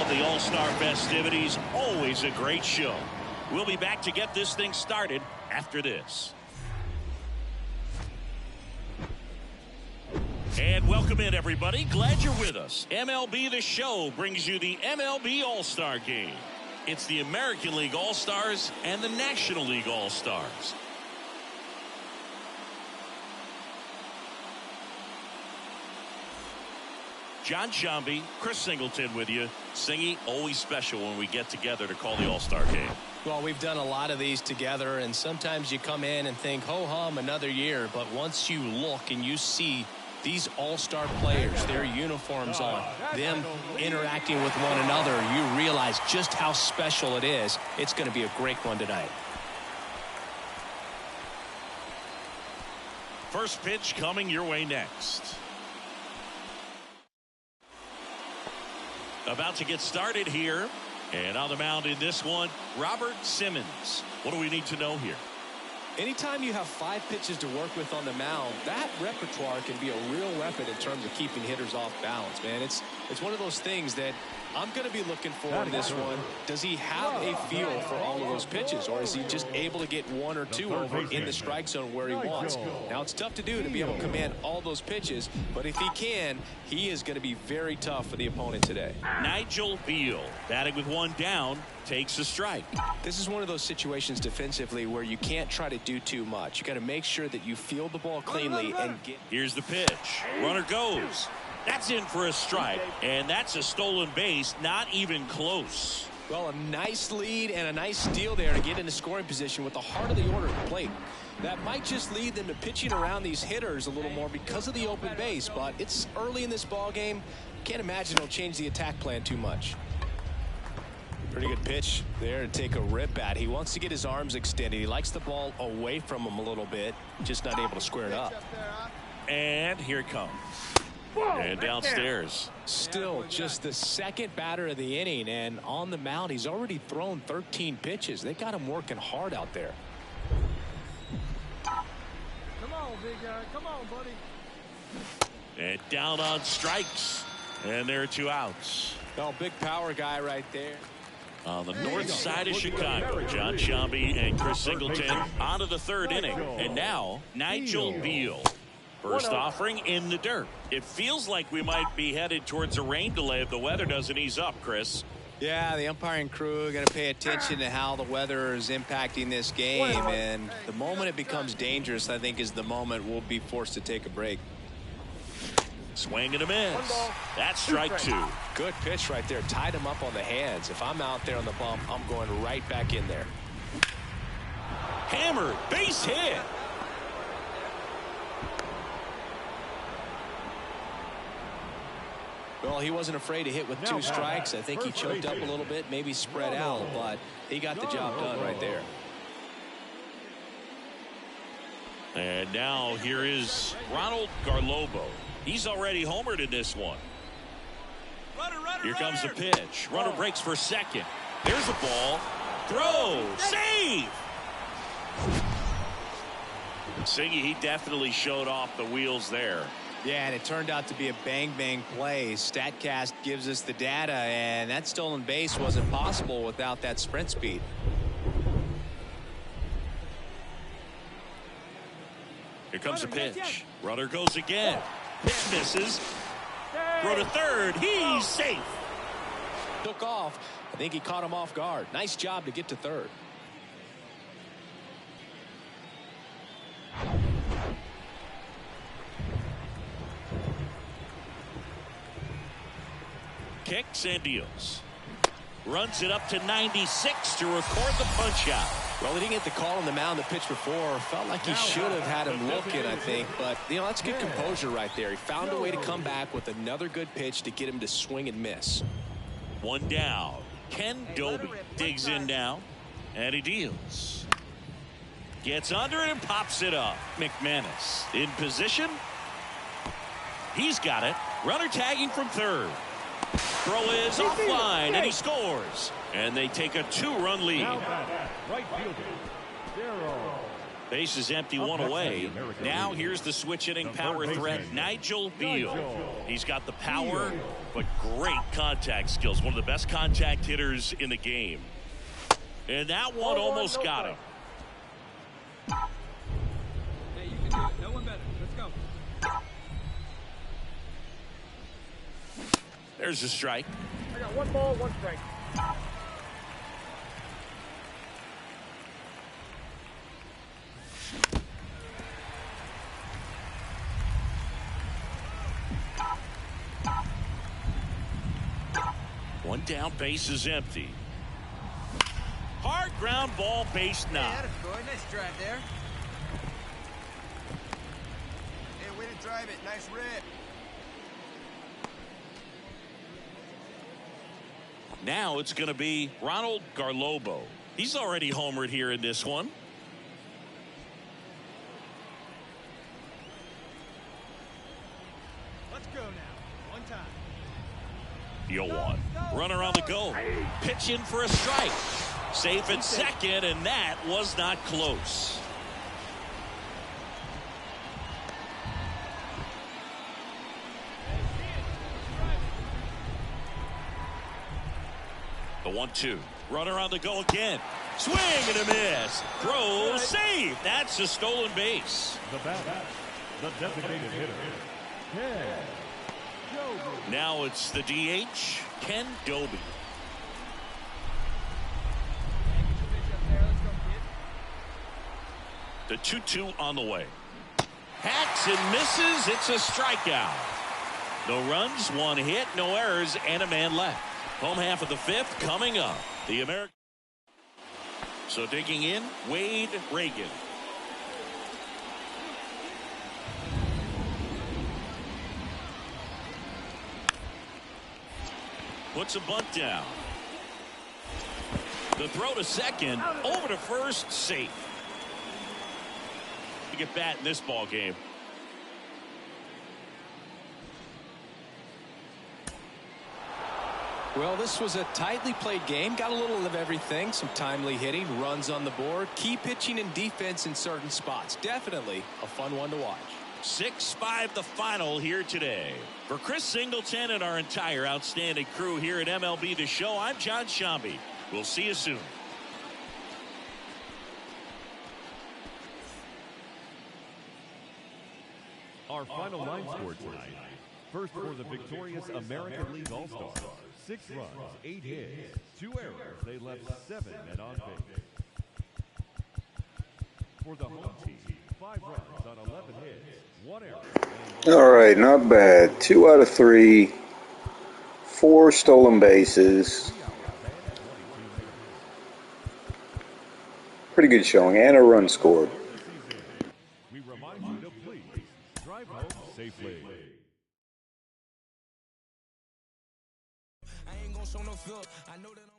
Well, the All-Star festivities, always a great show. We'll be back to get this thing started after this. And welcome in, everybody. Glad you're with us. MLB The Show brings you the MLB All-Star Game. It's the American League All-Stars and the National League All-Stars. John Shambi, Chris Singleton with you. Singy, always special when we get together to call the All-Star Game. Well, we've done a lot of these together, and sometimes you come in and think, ho-hum, another year. But once you look and you see these all-star players, their uniforms on, them interacting with one another, you realize just how special it is. It's going to be a great one tonight. First pitch coming your way next. About to get started here. And on the mound in this one, Robert Simmons. What do we need to know here? Anytime you have 5 pitches to work with on the mound, that repertoire can be a real weapon in terms of keeping hitters off balance, man. It's one of those things that I'm going to be looking for in this one. Does he have a feel for all of those pitches, or is he just able to get 1 or 2 over in the strike zone where he wants? Now, it's tough to do to be able to command all those pitches, but if he can, he is going to be very tough for the opponent today. Nigel Beal, batting with 1 down, takes a strike. This is one of those situations defensively where you can't try to do too much. You got to make sure that you field the ball cleanly and get. Here's the pitch. Runner goes. That's in for a strike, and that's a stolen base, not even close. Well, a nice lead and a nice steal there to get into scoring position with the heart of the order at the plate. That might just lead them to pitching around these hitters a little more because of the open base, but it's early in this ball game. Can't imagine it'll change the attack plan too much. Pretty good pitch there to take a rip at. He wants to get his arms extended. He likes the ball away from him a little bit, just not able to square it up. And here it comes. And downstairs. Still just the second batter of the inning, and on the mound he's already thrown 13 pitches. They got him working hard out there. Come on, big guy. Come on, buddy. And down on strikes. And there are 2 outs. Oh, big power guy right there. On the north side of Chicago, John Shambi and Chris Singleton on to the 3rd inning. And now, Nigel Beal. First offering in the dirt. It feels like we might be headed towards a rain delay if the weather doesn't ease up, Chris. Yeah, the umpiring crew are going to pay attention to how the weather is impacting this game. And the moment it becomes dangerous, I think, is the moment we'll be forced to take a break. Swing and a miss. That's strike 2. Good pitch right there. Tied him up on the hands. If I'm out there on the bump, I'm going right back in there. Hammered. Base hit. Well, he wasn't afraid to hit with 2 strikes. I think he choked up a little bit, maybe spread out, but he got the job done right there. And now here is Ronald Garlobo. He's already homered in this one. Here comes the pitch. Runner breaks for second. There's the ball. Throw. Save. Singy, he definitely showed off the wheels there. Yeah, and it turned out to be a bang-bang play. StatCast gives us the data, and that stolen base wasn't possible without that sprint speed. Here comes the pitch. Runner goes again. Pitch misses. Throw to third. He's safe. Took off. I think he caught him off guard. Nice job to get to third. Kicks and deals. Runs it up to 96 to record the punch out. Well, he didn't get the call on the mound the pitch before. Felt like he should have had him looking, I think. But, you know, that's good composure right there. He found a way to come back with another good pitch to get him to swing and miss. 1 down. Ken Doby digs in now. And he deals. Gets under it and pops it up. McManus in position. He's got it. Runner tagging from third. Throw is offline, and he scores. And they take a 2-run lead. Right fielder, 0. Base is empty, one away. Now here's the switch hitting power threat, Nigel Beal. He's got the power, but great contact skills. One of the best contact hitters in the game. And that one almost got him. Hey, you can do it. No one better. Let's go. There's a strike. I got 1 ball, 1 strike. One down, base is empty. Hard ground ball, base knock. Hey, boy, nice drive there. Hey, way to drive it. Nice rip. Now it's going to be Ronald Garlobo. He's already homered here in this one. Let's go now. One time. The 0-1. Runner on the go. Pitch in for a strike. Safe at second, and that was not close. The 1-2. Runner on the go again. Swing and a miss. Throw safe. That's a stolen base. The batter, the designated hitter, Ken Doby. Now it's the DH, Ken Doby. The 2-2 on the way. Hacks and misses. It's a strikeout. No runs, 1 hit, no errors, and a man left. Home half of the 5th coming up. The American. So digging in, Wade Reagan. Puts a bunt down. The throw to second, over to first, safe. Get bat in this ball game. Well, this was a tightly played game. Got a little of everything. Some timely hitting, runs on the board, key pitching and defense in certain spots. Definitely a fun one to watch. 6-5 the final here today. For Chris Singleton and our entire outstanding crew here at MLB The Show, I'm John Shambi. We'll see you soon. Our final line score tonight. First for the victorious American League All-Stars. 6 runs, 8 hits, 2 errors. They left 7 men on base. For the home team, 5 runs on 11 hits, 1 error. All right, not bad. 2 out of 3, 4 stolen bases. Pretty good showing, and a run scored. We remind you to please drive home safely. I ain't gonna show no film. I know that I'm.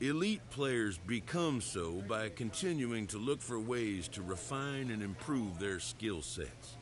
Elite players become so by continuing to look for ways to refine and improve their skill sets.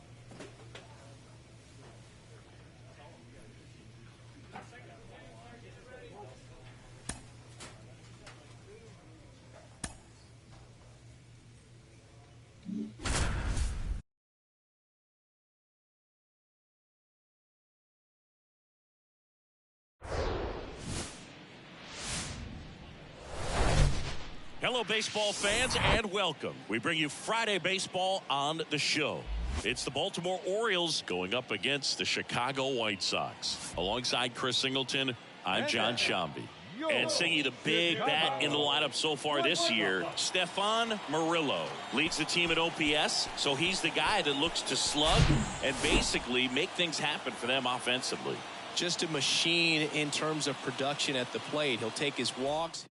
Hello, baseball fans, and welcome. We bring you Friday baseball on the show. It's the Baltimore Orioles going up against the Chicago White Sox. Alongside Chris Singleton, I'm John Shambi. And Singy, the big bat in the lineup so far this year, Stefan Murillo leads the team at OPS, so he's the guy that looks to slug and basically make things happen for them offensively. Just a machine in terms of production at the plate. He'll take his walks.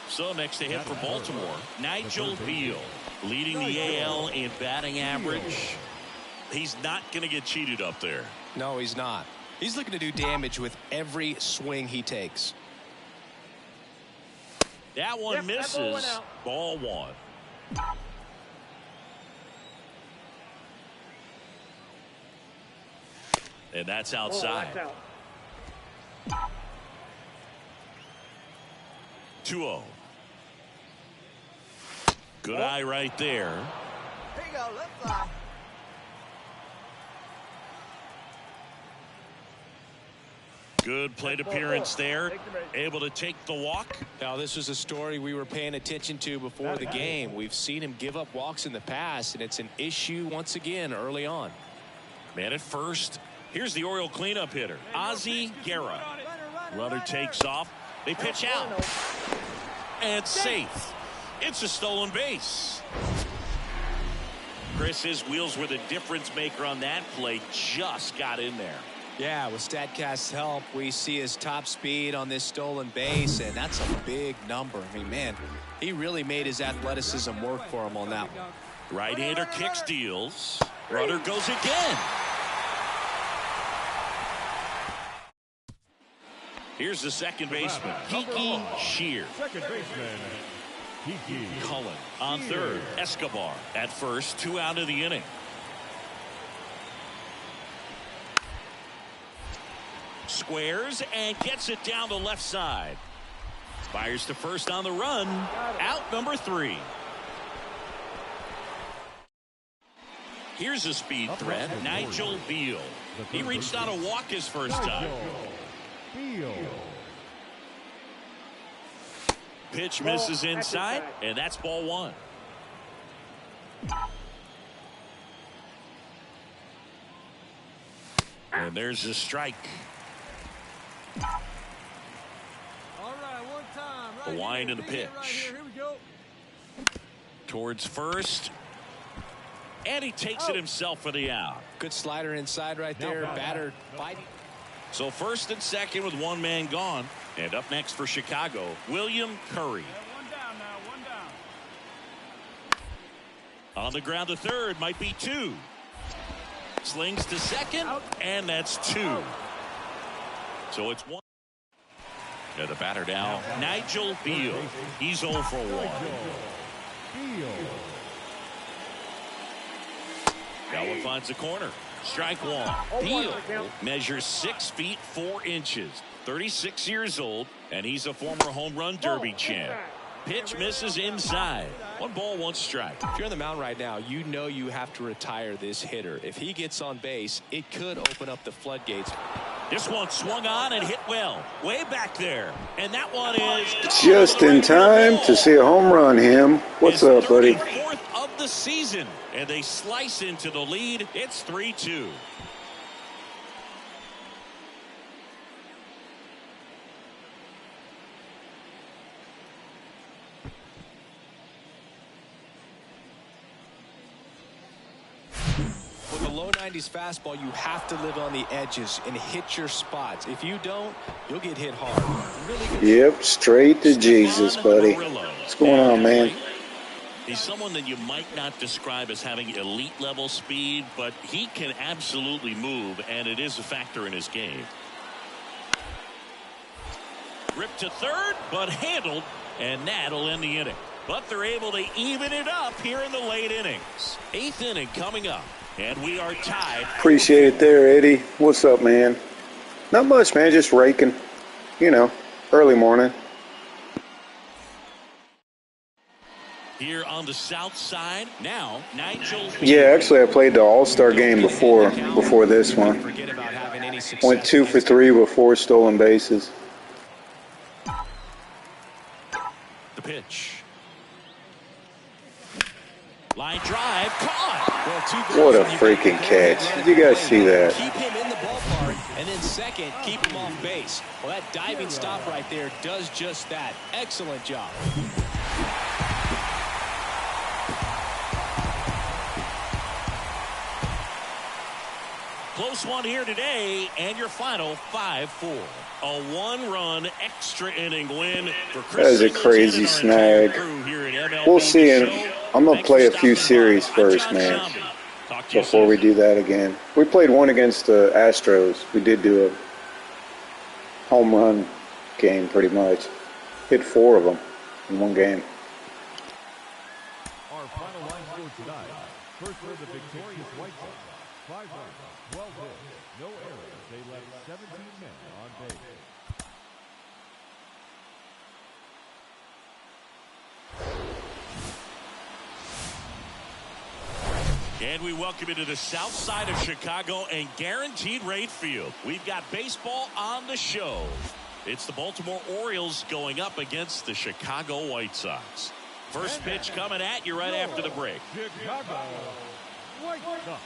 So next to hit for Baltimore, Nigel Beal, leading the AL in batting average. He's not going to get cheated up there. No, he's not. He's looking to do damage with every swing he takes. That one misses. Ball one. And that's outside. 2-0. Good eye right there. Here you go, left fly. Good plate appearance there. Able to take the walk. Now, this was a story we were paying attention to before the game. We've seen him give up walks in the past, and it's an issue once again early on. Man at first. Here's the Oriole cleanup hitter, Ozzie Guerra. Runner takes off. They pitch out. And safe. It's a stolen base. Chris, his wheels were the difference maker on that play. Just got in there. Yeah, with StatCast's help, we see his top speed on this stolen base, and that's a big number. I mean, man, he really made his athleticism work for him on that one. Right-hander kicks, deals. Runner goes again. Here's the second baseman, Kiki Shear. Second baseman, Kiki. Cullen on third. Escobar at first. 2 out of the inning. Squares and gets it down the left side. Fires to first on the run. Out number 3. Here's a speed threat, Nigel Beal. He reached on a walk his first time. Beal. Pitch misses inside, and that's ball 1. And there's a strike. All right, one time. Right The wind here, and the big hit pitch. Right here. Here we go. Towards first. And he takes it himself for the out. Good slider inside right there. Batter fighting. So first and second with one man gone. And up next for Chicago, William Curry. Yeah, one down now. One down. On the ground to third, might be 2. Slings to second, and that's 2. So it's 1. Now the batter now, Nigel Beal. He's 0 for 1. Beal. That one finds the corner. Strike 1. Beal measures 6 feet 4 inches. 36 years old, and he's a former home run derby champ. Pitch misses inside. 1 ball, 1 strike. If you're on the mound right now, you know you have to retire this hitter. If he gets on base, it could open up the floodgates. This one swung on and hit well. Way back there. And that one is Just in time to see a home run, him. What's up, buddy? 34th of the season. And they slice into the lead. It's 3-2. With a low 90s fastball, you have to live on the edges and hit your spots. If you don't, you'll get hit hard. Really good. Yep, straight to Jesus, buddy. What's going on, man? He's someone that you might not describe as having elite level speed, but he can absolutely move, and it is a factor in his game. Ripped to third, but handled, and that'll end the inning. But they're able to even it up here in the late innings. 8th inning coming up, and we are tied. Appreciate it there, Eddie. What's up, man? Not much, man. Just raking. You know, early morning. Here on the south side, now Nigel. Yeah, actually, I played the All-Star game before this one. Forget about having any success. Went 2 for 3 with 4 stolen bases. The pitch. Line drive, caught. What a freaking catch. Did you guys see that? Keep him in the ballpark And then second, keep him off base. Well, that diving stop right there does just that. Excellent job. Close one here today, and your final 5-4. A one-run extra inning win for Chris. That is a crazy snag. We'll see. I'm going to play a few series first, man, before we do that again. We played one against the Astros. We did do a home run game pretty much. Hit 4 of them in one game. Our final line score tonight. First for the victorious White Sox. 5 runs, 12 hits, no errors. They left 17 men on base. And we welcome you to the south side of Chicago and Guaranteed Rate Field. We've got baseball on the show. It's the Baltimore Orioles going up against the Chicago White Sox. First pitch coming at you right after the break. Chicago White Sox.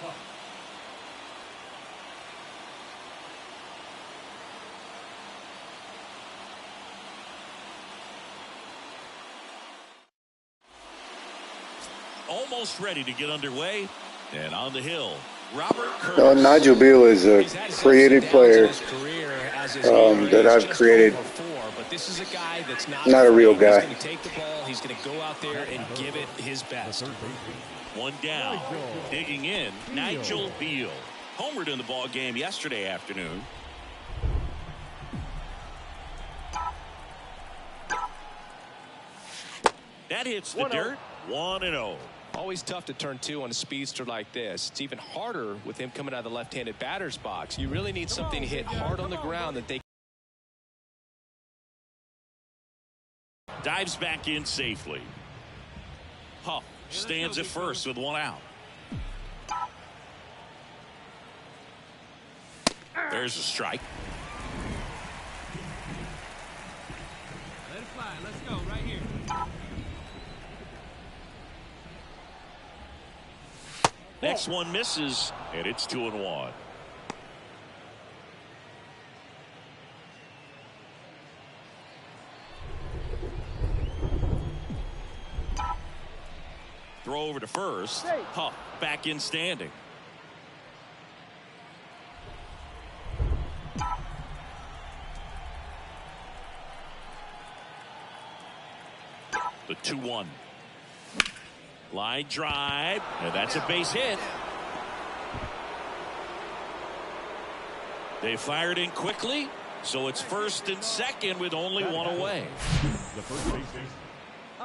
Almost ready to get underway. And on the hill, Robert Curtis. Nigel Beal is a creative player that I've created. But this is a guy that's not a real guy. He's going to take the ball. He's going to go out there and give it his best. One down. Digging in, Nigel Beal. Homered in the ball game yesterday afternoon. That hits the dirt. 1-0. Always tough to turn 2 on a speedster like this. It's even harder with him coming out of the left-handed batter's box. You really need something to hit hard on the ground that they. Dives back in safely. Huff stands at first with 1 out. There's a strike. Let it fly. Let's go right here. Next one misses, and it's 2-1. Throw over to first. Huff back in standing. The 2-1. Line drive, and that's a base hit. They fired in quickly, so it's first and second with only 1 away. The first baseman.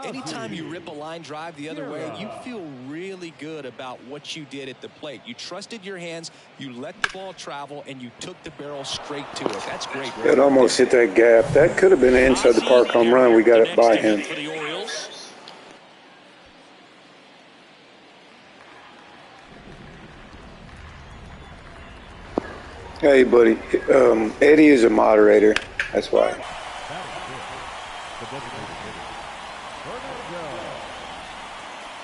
Anytime you rip a line drive the other way, you feel really good about what you did at the plate. You trusted your hands, you let the ball travel, and you took the barrel straight to it. That's great. It almost hit that gap. That could have been an inside the park home run. We got it by him. For the Orioles. Hey, buddy. Eddie is a moderator. That's why.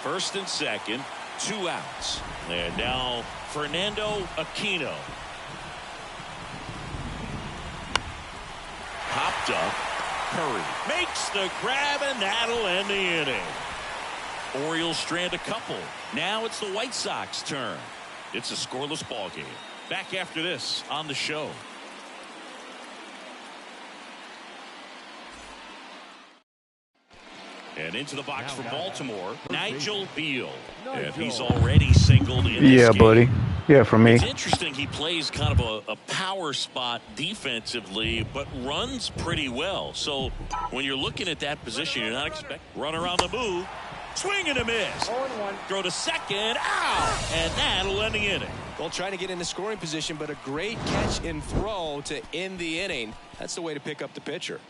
First and second, 2 outs. And now Fernando Aquino. Popped up. Curry makes the grab, and that'll end the inning. Orioles strand a couple. Now it's the White Sox turn. It's a scoreless ball game. Back after this on the show. And into the box for Baltimore, Nigel Beal. And he's already singled in this game. Buddy. Yeah, for me. It's interesting he plays kind of a power spot defensively, but runs pretty well. So when you're looking at that position, you're not expecting runner on the move. Swing and a miss. Throw to second. Out. And that'll end the inning. Well, trying to get in the scoring position, but a great catch and throw to end the inning. That's the way to pick up the pitcher.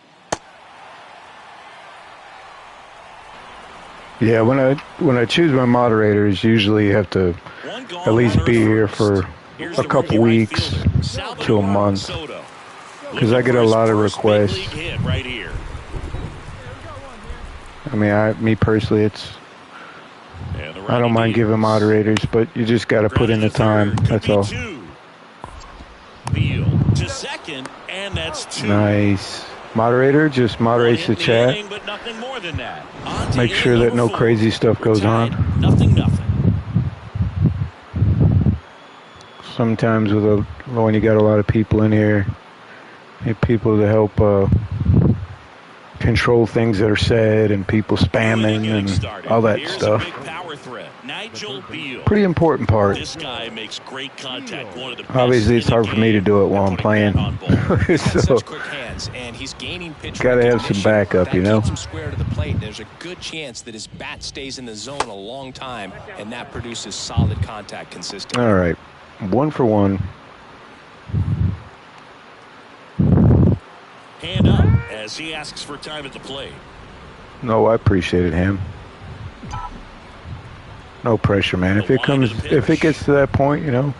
Yeah, when I choose my moderators, usually you have to at least be here for a couple weeks to a month, because I get a lot of requests. I mean, me personally, I don't mind giving moderators, but you just got to put in the time. That's all. Beal to That's 2. Nice. Moderator just moderates the chat. Inning, but nothing more than that. Make sure that no crazy stuff goes on. Nothing. Sometimes when you got a lot of people in here, need people to help control things that are said and people spamming and all that stuff. Beal. Pretty important part. This guy makes great contact. One of the Obviously, it's hard for me to do it while I'm playing. So, gotta have some backup, you know. Square to the plate. There's a good chance that his bat stays in the zone a long time, and that produces solid contact consistently. All right, 1 for 1. Hand up as he asks for time at the plate. No, I appreciate it, Ham. No pressure, man. If it gets to that point, you know,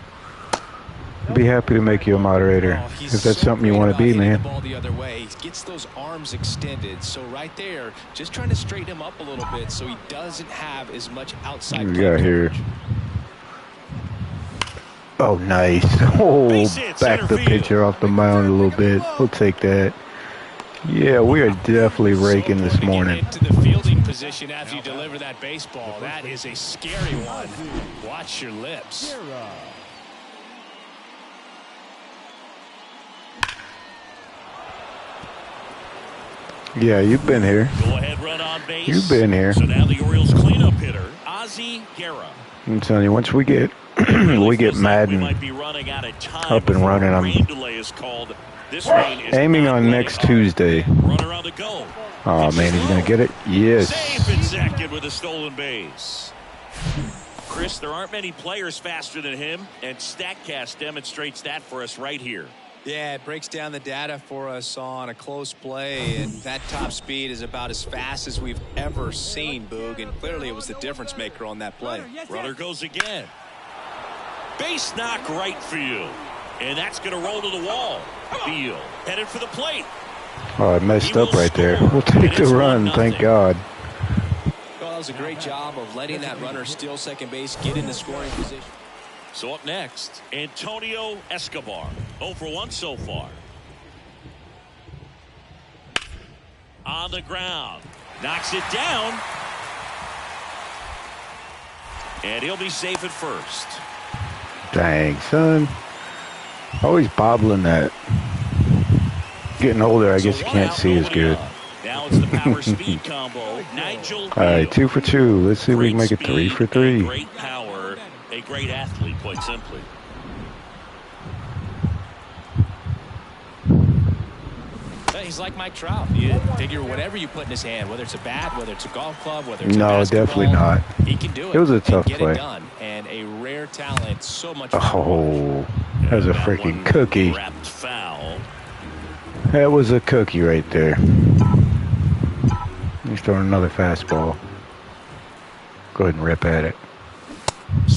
I'd be happy to make you a moderator if that's something you want to be, man. The ball the other way. He gets those arms extended, so right there, just trying to straighten him up a little bit so he doesn't have as much outside. We got here. Oh, nice. Oh, back the pitcher off the mound a little bit. We'll take that. Yeah, we are definitely raking this morning. Into the fielding position after you deliver that baseball. That is a scary one. Watch your lips. Yeah, you've been here. Go ahead, run on base. You've been here. So now the Orioles cleanup hitter, Ozzie Guerra. I'm telling you, once we get Madden up and running, I'm aiming on next Tuesday. Oh man, he's gonna get it. Yes. Safe and second with a stolen base. Chris, there aren't many players faster than him, and StatCast demonstrates that for us right here. Yeah, it breaks down the data for us on a close play, and that top speed is about as fast as we've ever seen, Boog, and clearly it was the difference maker on that play. Runner goes again. Base knock right field, and that's going to roll to the wall. Beal headed for the plate. Oh, I messed up right there. We'll take the run, thank God. Well, that was a great job of letting that runner steal second base, get in the scoring position. So up next, Antonio Escobar. 0 for 1 so far. On the ground. Knocks it down. And he'll be safe at first. Dang, son. Always bobbling that. Getting older, I guess you can't see as good. Now it's the power speed combo. Nigel All right, 2 for 2. Let's see if we can make it 3 for 3. Great power, a great athlete, quite simply. He's like Mike Trout. You figure whatever you put in his hand, whether it's a bat, whether it's a golf club, whether it's a basketball, definitely not. He can do it. It was a tough get play. It done. And a rare talent, so much. Oh, that was a freaking cookie. Wrapped foul. That was a cookie right there. He's throwing another fastball. Go ahead and rip at it.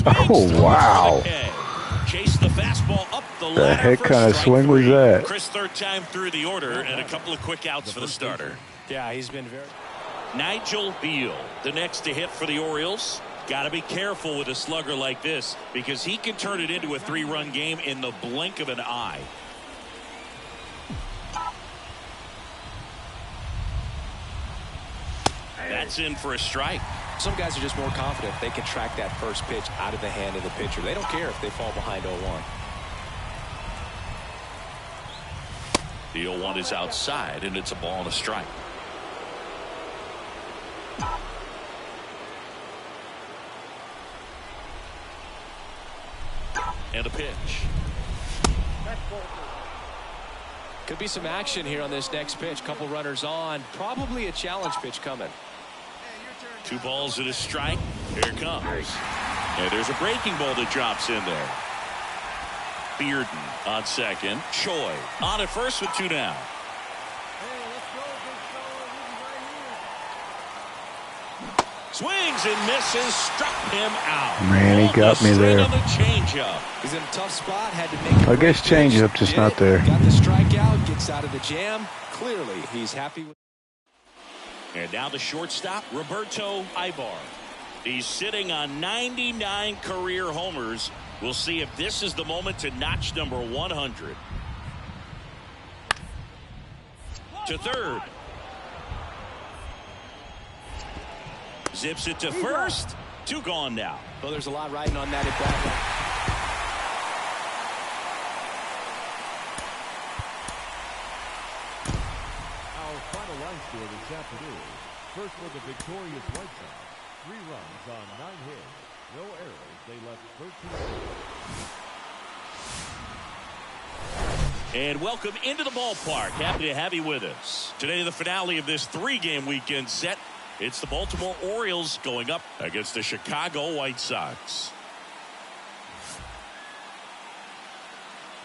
Oh, wow. Chase the fastball up the heck kind of swing was that? Chris, third time through the order, and a couple of quick outs for the starter. Yeah, he's been very. Nigel Beal, the next to hit for the Orioles. Got to be careful with a slugger like this because he can turn it into a 3-run game in the blink of an eye. That's in for a strike. Some guys are just more confident. They can track that first pitch out of the hand of the pitcher. They don't care if they fall behind 0-1. The 0-1 is outside, and it's a ball and a strike. And a pitch. Could be some action here on this next pitch. Couple runners on. Probably a challenge pitch coming. 2 balls and a strike. Here it comes. And there's a breaking ball that drops in there. Bearden on second. Choi on at first with 2 down. Swings and misses, struck him out. Man, he got me there. He's in a tough spot. Had to make. I guess changeup just not there. Got the strikeout. Gets out of the jam. Clearly, he's happy with. And now the shortstop, Roberto Ibar. He's sitting on 99 career homers. We'll see if this is the moment to notch number 100. to third. Zips it to first. 2 gone now. Well, there's a lot riding on that at bat. Our final line score this afternoon. First for the victorious White Sox. 3 runs on 9 hits. No errors. They left 13. And welcome into the ballpark. Happy to have you with us. Today, the finale of this 3-game weekend set. It's the Baltimore Orioles going up against the Chicago White Sox.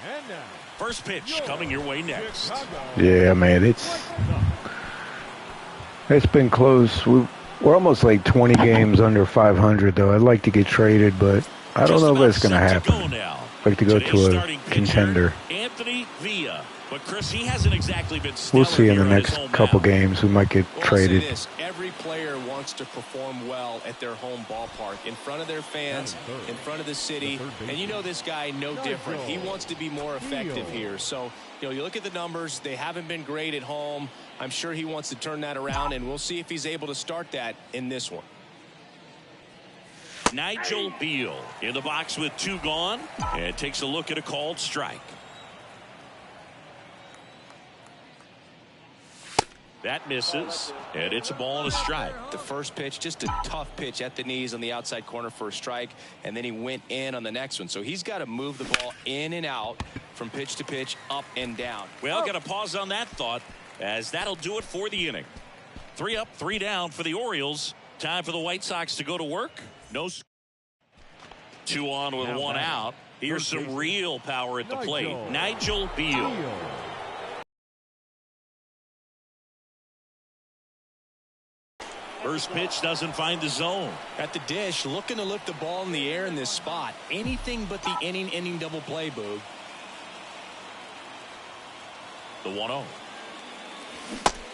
And now, first pitch coming your way next. Yeah, man, it's been close. We're almost like 20 games under 500, though. I'd like to get traded, but I don't know if that's going to happen. I'd like to go to a contender. Anthony Villa. But Chris, he hasn't exactly been stellar. We'll see in the next couple games. We might get traded. Every player wants to perform well at their home ballpark, in front of their fans, in front of the city. And you know this guy no different. He wants to be more effective here. So, you look at the numbers. They haven't been great at home. I'm sure he wants to turn that around, and we'll see if he's able to start that in this one. Nigel Beal in the box with 2 gone, and takes a look at a called strike. That misses, and it's a ball and a strike. The first pitch, just a tough pitch at the knees on the outside corner for a strike, and then he went in on the next one. So he's got to move the ball in and out from pitch to pitch, up and down. Well, got to pause on that thought, as that'll do it for the inning. 3 up, 3 down for the Orioles. Time for the White Sox to go to work. No. 2 on with 1 out. Here's some real power at the plate. Nigel Beal. First pitch doesn't find the zone. At the dish, looking to lift the ball in the air in this spot. Anything but the inning double play, Boog. The 1-0.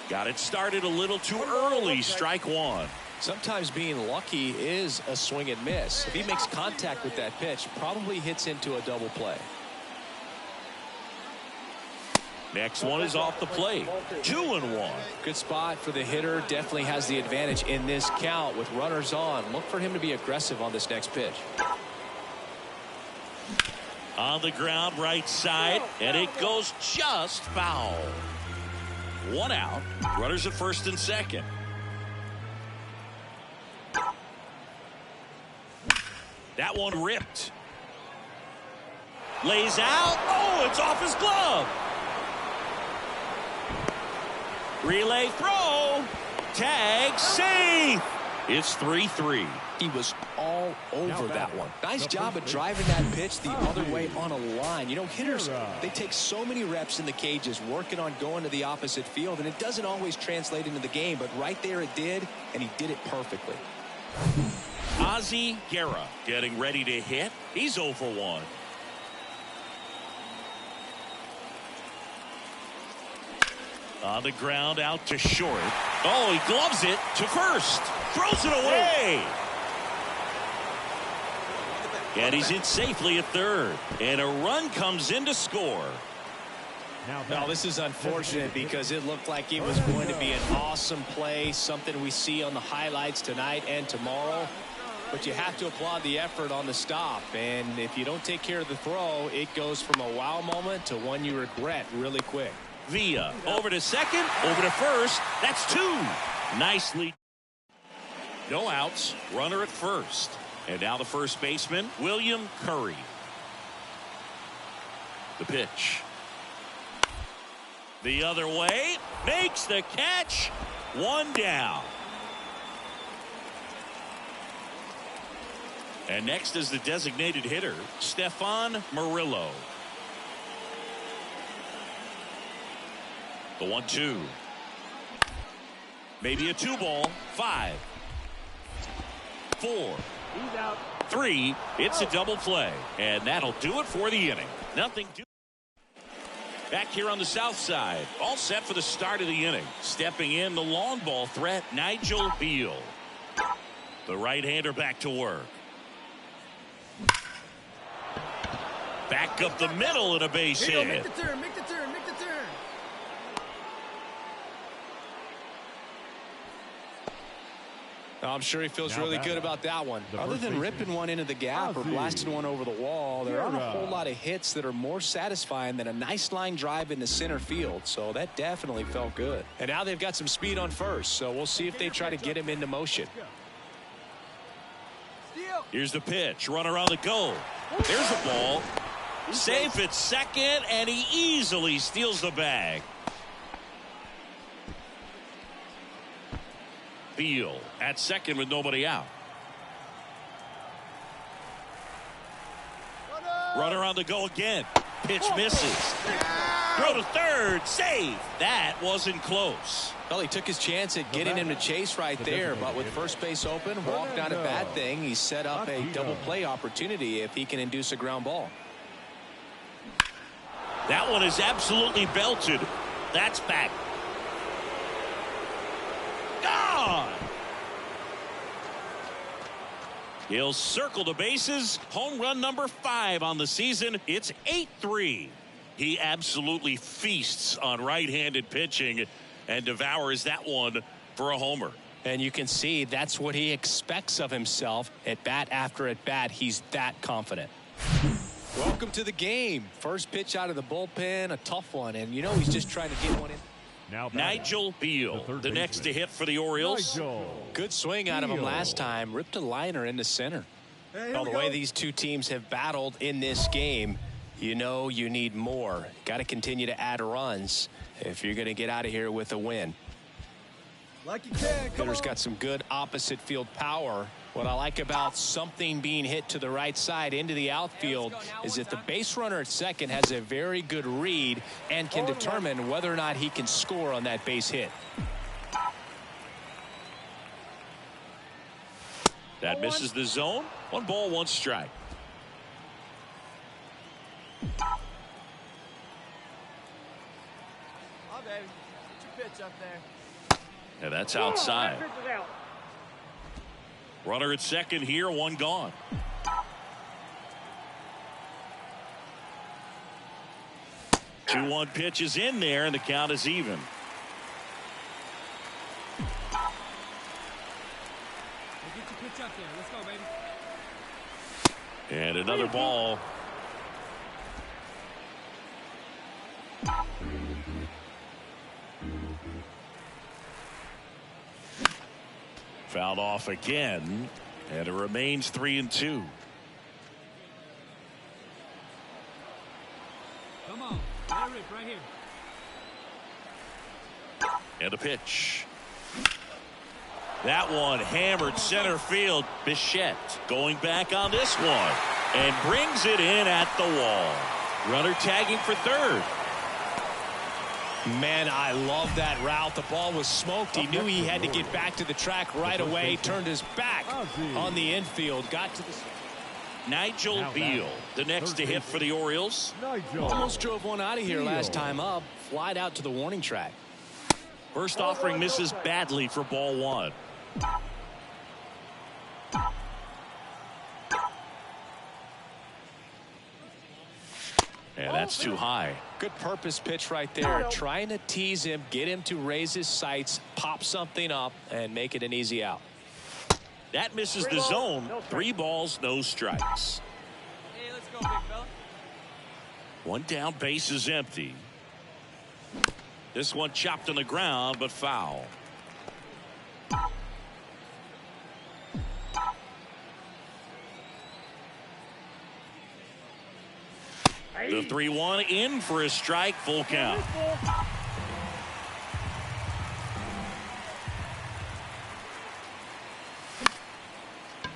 Got it started a little too early. Strike 1. Sometimes being lucky is a swing and miss. If he makes contact with that pitch, probably hits into a double play. Next one is off the plate. 2-1. Good spot for the hitter. Definitely has the advantage in this count with runners on. Look for him to be aggressive on this next pitch. On the ground, right side, and it goes just foul. 1 out. Runners at first and second. That one ripped. Lays out. Oh, it's off his glove. Relay throw. Tag safe. It's 3-3. He was all over that one. Nice job of driving that pitch the other way on a line. Hitters, they take so many reps in the cages working on going to the opposite field, and it doesn't always translate into the game, but right there it did, and he did it perfectly. Ozzie Guerra getting ready to hit. He's 0 for 1. On the ground, out to short. Oh, he gloves it to first. Throws it away. And he's in safely at third. And a run comes in to score. Now, this is unfortunate because it looked like it was going to be an awesome play, something we see on the highlights tonight and tomorrow. But you have to applaud the effort on the stop. And if you don't take care of the throw, it goes from a wow moment to one you regret really quick. Villa over to second, over to first. That's 2. Nicely. No outs. Runner at first. And now the first baseman, William Curry. The pitch. The other way. Makes the catch. 1 down. And next is the designated hitter, Stefan Murillo. The 1-2. Maybe a 2-ball. 5. 4. 3. It's a double play. And that'll do it for the inning. Nothing to. Back here on the south side. All set for the start of the inning. Stepping in the long ball threat, Nigel Beal. The right-hander back to work. Back up the middle and a base hit. Make the turn. I'm sure he feels really good about that one. Other than ripping one into the gap or blasting one over the wall, there aren't a whole lot of hits that are more satisfying than a nice line drive into center field. So that definitely felt good. And now they've got some speed on first. So we'll see if they try to get him into motion. Here's the pitch. Runner on the go. There's a ball. Safe at second, and he easily steals the bag. Beal at second with nobody out. Runner on the go again. Pitch misses. Throw to third. Save. That wasn't close. Well, he took his chance at getting him to chase right there, but with first base open, walk not a bad thing. He set up a double play opportunity if he can induce a ground ball. That one is absolutely belted. That's back. Gone. He'll circle the bases. Home run number 5 on the season. It's 8-3. He absolutely feasts on right-handed pitching and devours that one for a homer. And you can see that's what he expects of himself at bat after at bat. He's that confident. Welcome to the game. First pitch out of the bullpen, a tough one, and you know he's just trying to get one in. Now Nigel Beal, the next to hit for the Orioles. Good swing out of him last time. Ripped a liner into center. Well, the way these two teams have battled in this game, you know you need more. Got to continue to add runs if you're going to get out of here with a win. Like you can. Hitter's got some good opposite field power. What I like about something being hit to the right side into the outfield is that the base runner at second has a very good read and can determine whether or not he can score on that base hit. That misses the zone. 1 ball, 1 strike. Oh, baby. Get your pitch up there. And that's outside. Runner at second here, 1 gone. 2-1 pitch is in there, and the count is even. Get your pitch up there. Let's go, baby. And another ball. Fouled off again, and it remains 3-2. Come on. Let it rip right here. And a pitch. That one hammered center field. Bichette going back on this one and brings it in at the wall. Runner tagging for third. Man, I love that route. The ball was smoked. He knew he had to get back to the track right away. Turned his back on the infield. Got to the... Nigel Beal, the next to hit for the Orioles. Almost drove one out of here last time up. Flied out to the warning track. First offering misses badly for ball 1. And that's too high. Good purpose pitch right there. Trying to tease him, get him to raise his sights, pop something up, and make it an easy out. That misses the zone. 3 balls, no strikes. Hey, let's go, big fella. 1 down, base is empty. This one chopped on the ground, but foul. The 3-1 in for a strike, full count.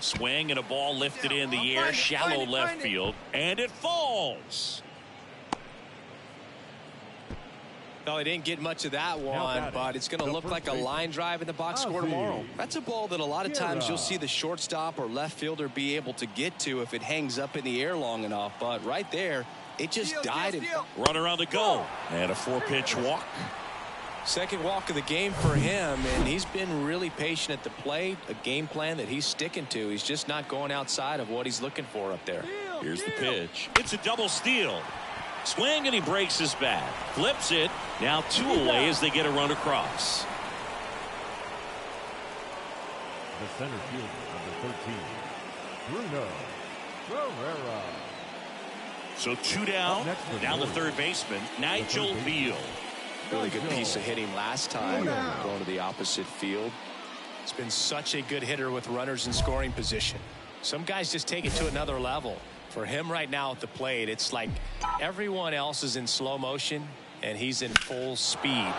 Swing and a ball lifted in the air, shallow left field, and it falls. No, he didn't get much of that one, but it's going to look like a line drive in the box score tomorrow. That's a ball that a lot of times you'll see the shortstop or left fielder be able to get to if it hangs up in the air long enough. But right there, it just died. Runner on the go, and a 4-pitch walk. Second walk of the game for him, and he's been really patient at the plate. A game plan that he's sticking to. He's just not going outside of what he's looking for up there. Here's the pitch. It's a double steal. Swing, and he breaks his bat. Flips it. Now 2 away as they get a run across. the center fielder, number 13, Bruno Ferreira. So 2 down. Down the third baseman, Nigel Beal. Really good piece of hitting last time, going to the opposite field. It's been such a good hitter with runners in scoring position. Some guys just take it to another level. For him right now at the plate, it's like everyone else is in slow motion and he's in full speed.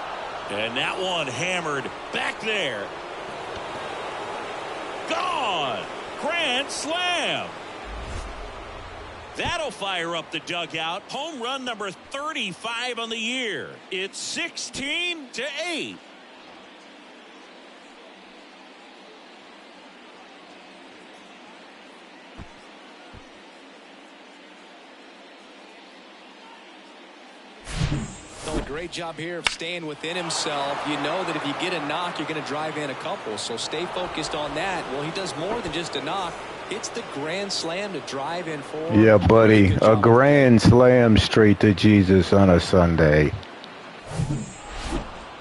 And that one hammered back there. Gone. Grand slam. That'll fire up the dugout. Home run number 35 on the year. It's 16-8. A great job here of staying within himself. You know that if you get a knock, you're going to drive in a couple. So stay focused on that. Well, he does more than just a knock. It's the grand slam to drive in for. Yeah, buddy. A grand slam straight to Jesus on a Sunday.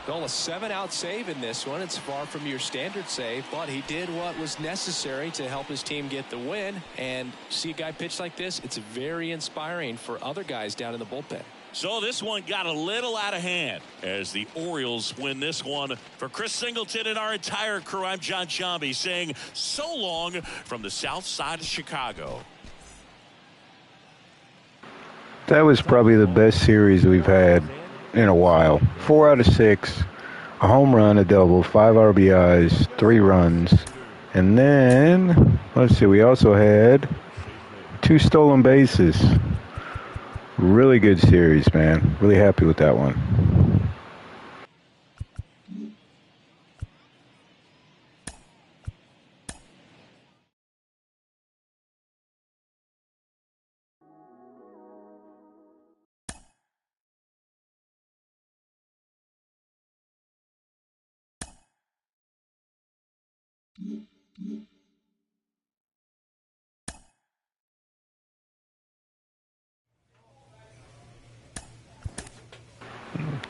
Well, a 7-out save in this one. It's far from your standard save, but he did what was necessary to help his team get the win. And see a guy pitch like this, it's very inspiring for other guys down in the bullpen. So this one got a little out of hand as the Orioles win this one. For Chris Singleton and our entire crew, I'm John Shambi saying so long from the south side of Chicago. That was probably the best series we've had in a while. 4 out of 6, a home run, a double, 5 RBIs, 3 runs. And then, let's see, we also had 2 stolen bases. Really good series, man. Really happy with that one.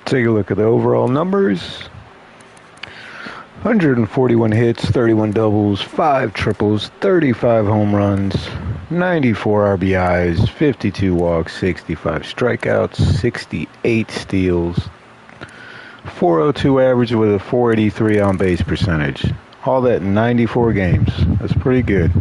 Take a look at the overall numbers. 141 hits, 31 doubles, 5 triples, 35 home runs, 94 RBIs, 52 walks, 65 strikeouts, 68 steals, 402 average with a 483 on base percentage. All that in 94 games. That's pretty good.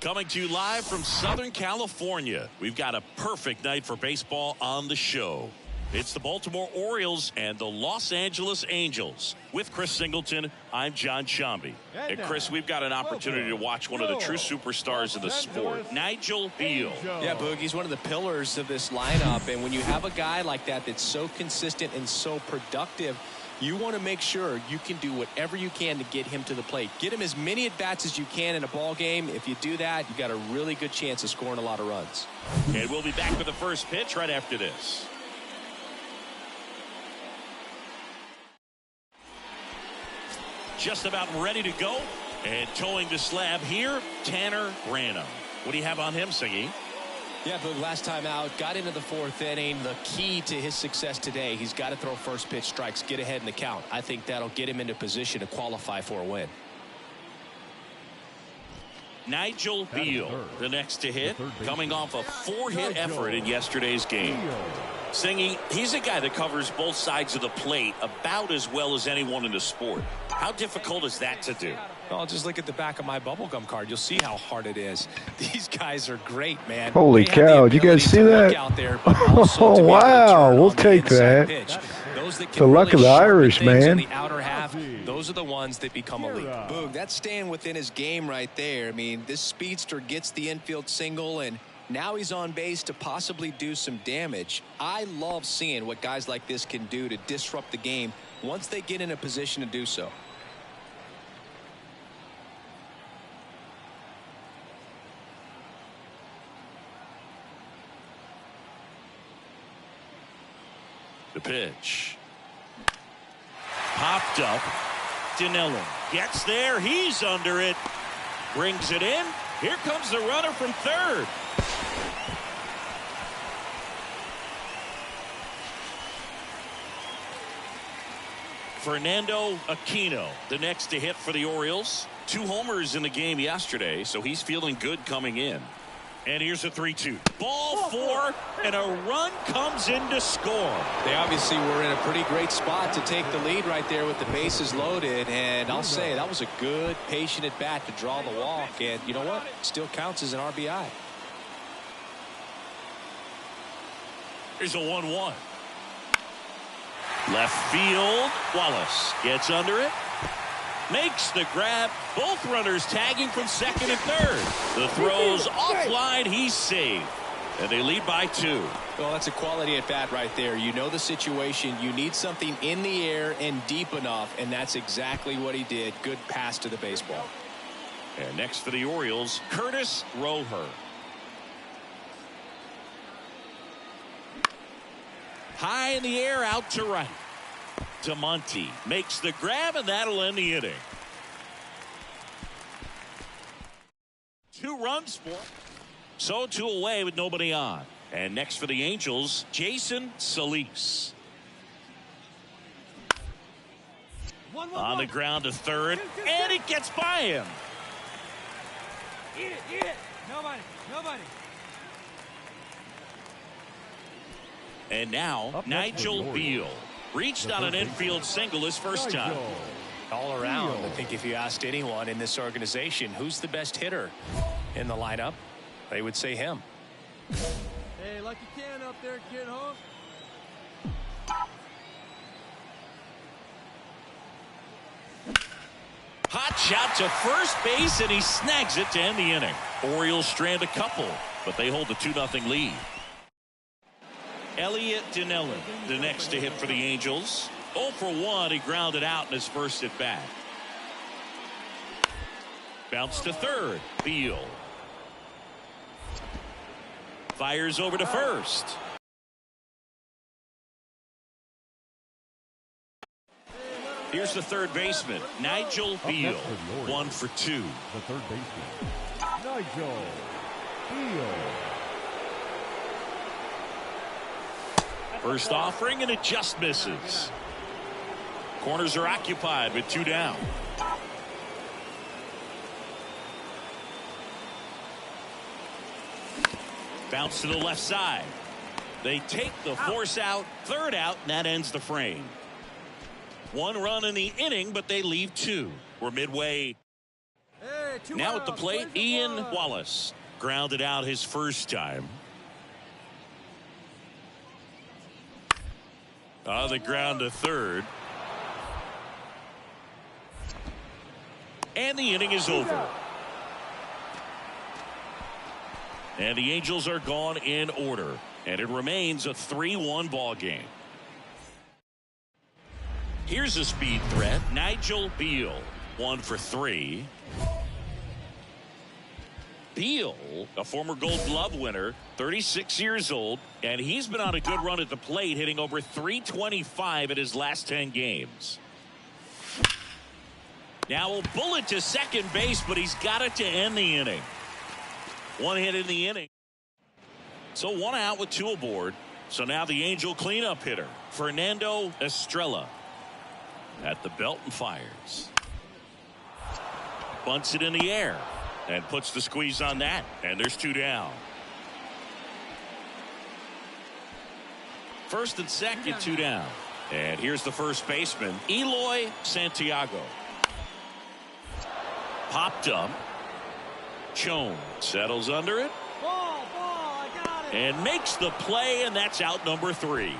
Coming to you live from Southern California, we've got a perfect night for baseball on the show. It's the Baltimore Orioles and the Los Angeles Angels. With Chris Singleton, I'm John Shambi. And Chris, we've got an opportunity to watch one of the true superstars of the sport, Nigel Beal. Yeah, Boog, he's one of the pillars of this lineup. And when you have a guy like that that's so consistent and so productive, you want to make sure you can do whatever you can to get him to the plate. Get him as many at-bats as you can in a ball game. If you do that, you got a really good chance of scoring a lot of runs. And we'll be back with the first pitch right after this. Just about ready to go. And towing the slab here, Tanner Branham. What do you have on him, Singy? Yeah, but last time out, got into the 4th inning. The key to his success today, he's got to throw first pitch strikes, get ahead in the count. I think that'll get him into position to qualify for a win. Nigel Beal, the next to hit, coming off a 4-hit effort in yesterday's game. Singy, he's a guy that covers both sides of the plate about as well as anyone in the sport. How difficult is that to do? Well, just look at the back of my bubblegum card. You'll see how hard it is. These guys are great, man. Holy cow, did you guys see that? Oh, wow, we'll take that. The luck of the Irish, man. The outer half, those are the ones that become elite. Boog, that's staying within his game right there. I mean, this speedster gets the infield single, and now he's on base to possibly do some damage. I love seeing what guys like this can do to disrupt the game once they get in a position to do so. The pitch. Popped up. Dinelli gets there. He's under it. Brings it in. Here comes the runner from third. Fernando Aquino, the next to hit for the Orioles. 2 homers in the game yesterday, so he's feeling good coming in. And here's a 3-2. Ball 4, and a run comes in to score. They obviously were in a pretty great spot to take the lead right there with the bases loaded. And I'll say that was a good, patient at bat to draw the walk. And you know what? Still counts as an RBI. Here's a 1-1. Left field. Wallace gets under it. Makes the grab. Both runners tagging from second and third. The throw's offline. He's safe. And they lead by 2. Well, that's a quality at bat right there. You know the situation. You need something in the air and deep enough, and that's exactly what he did. Good pass to the baseball. And next for the Orioles, Curtis Roher. High in the air, out to right. DeMonte makes the grab, and that'll end the inning. 2 runs for. So 2 away with nobody on. And next for the Angels, Jason Solis. On the ground to third, and it gets by him. Eat it. Nobody. And now, Nigel Beal. Reached on an infield single his first time. All around, I think if you asked anyone in this organization who's the best hitter in the lineup, they would say him. Hey, like you can up there, kid, huh? Hot shot to first base, and he snags it to end the inning. Orioles strand a couple, but they hold the 2-0 lead. Elliot Dinelli, the next to hit for the Angels. 0 for 1, he grounded out in his first at bat. Bounce to third. Beal fires over to first. Here's the third baseman, Nigel Beal. 1 for 2. The third baseman, Nigel Beal. First offering, and it just misses. Corners are occupied with 2 down. Bounce to the left side. They take the force out, third out, and that ends the frame. 1 run in the inning, but they leave 2. We're midway. Hey, 2 Now at the outs, plate, play for Ian 1. Wallace. Grounded out his first time. On the ground to third. And the inning is over. And the Angels are gone in order. And it remains a 3-1 ball game. Here's a speed threat, Nigel Beal. 1 for 3. Beal, a former Gold Glove winner, 36 years old, and he's been on a good run at the plate, hitting over .325 in his last 10 games. Now a bullet to second base, but he's got it to end the inning. 1 hit in the inning. So 1 out with 2 aboard. So now the Angel cleanup hitter, Fernando Estrella. At the belt and fires. Bunts it in the air. And puts the squeeze on that. And there's 2 down. First and second, 2 down. And here's the first baseman, Eloy Santiago. Popped up. Chone settles under it. Ball, I got it. And makes the play, and that's out number 3.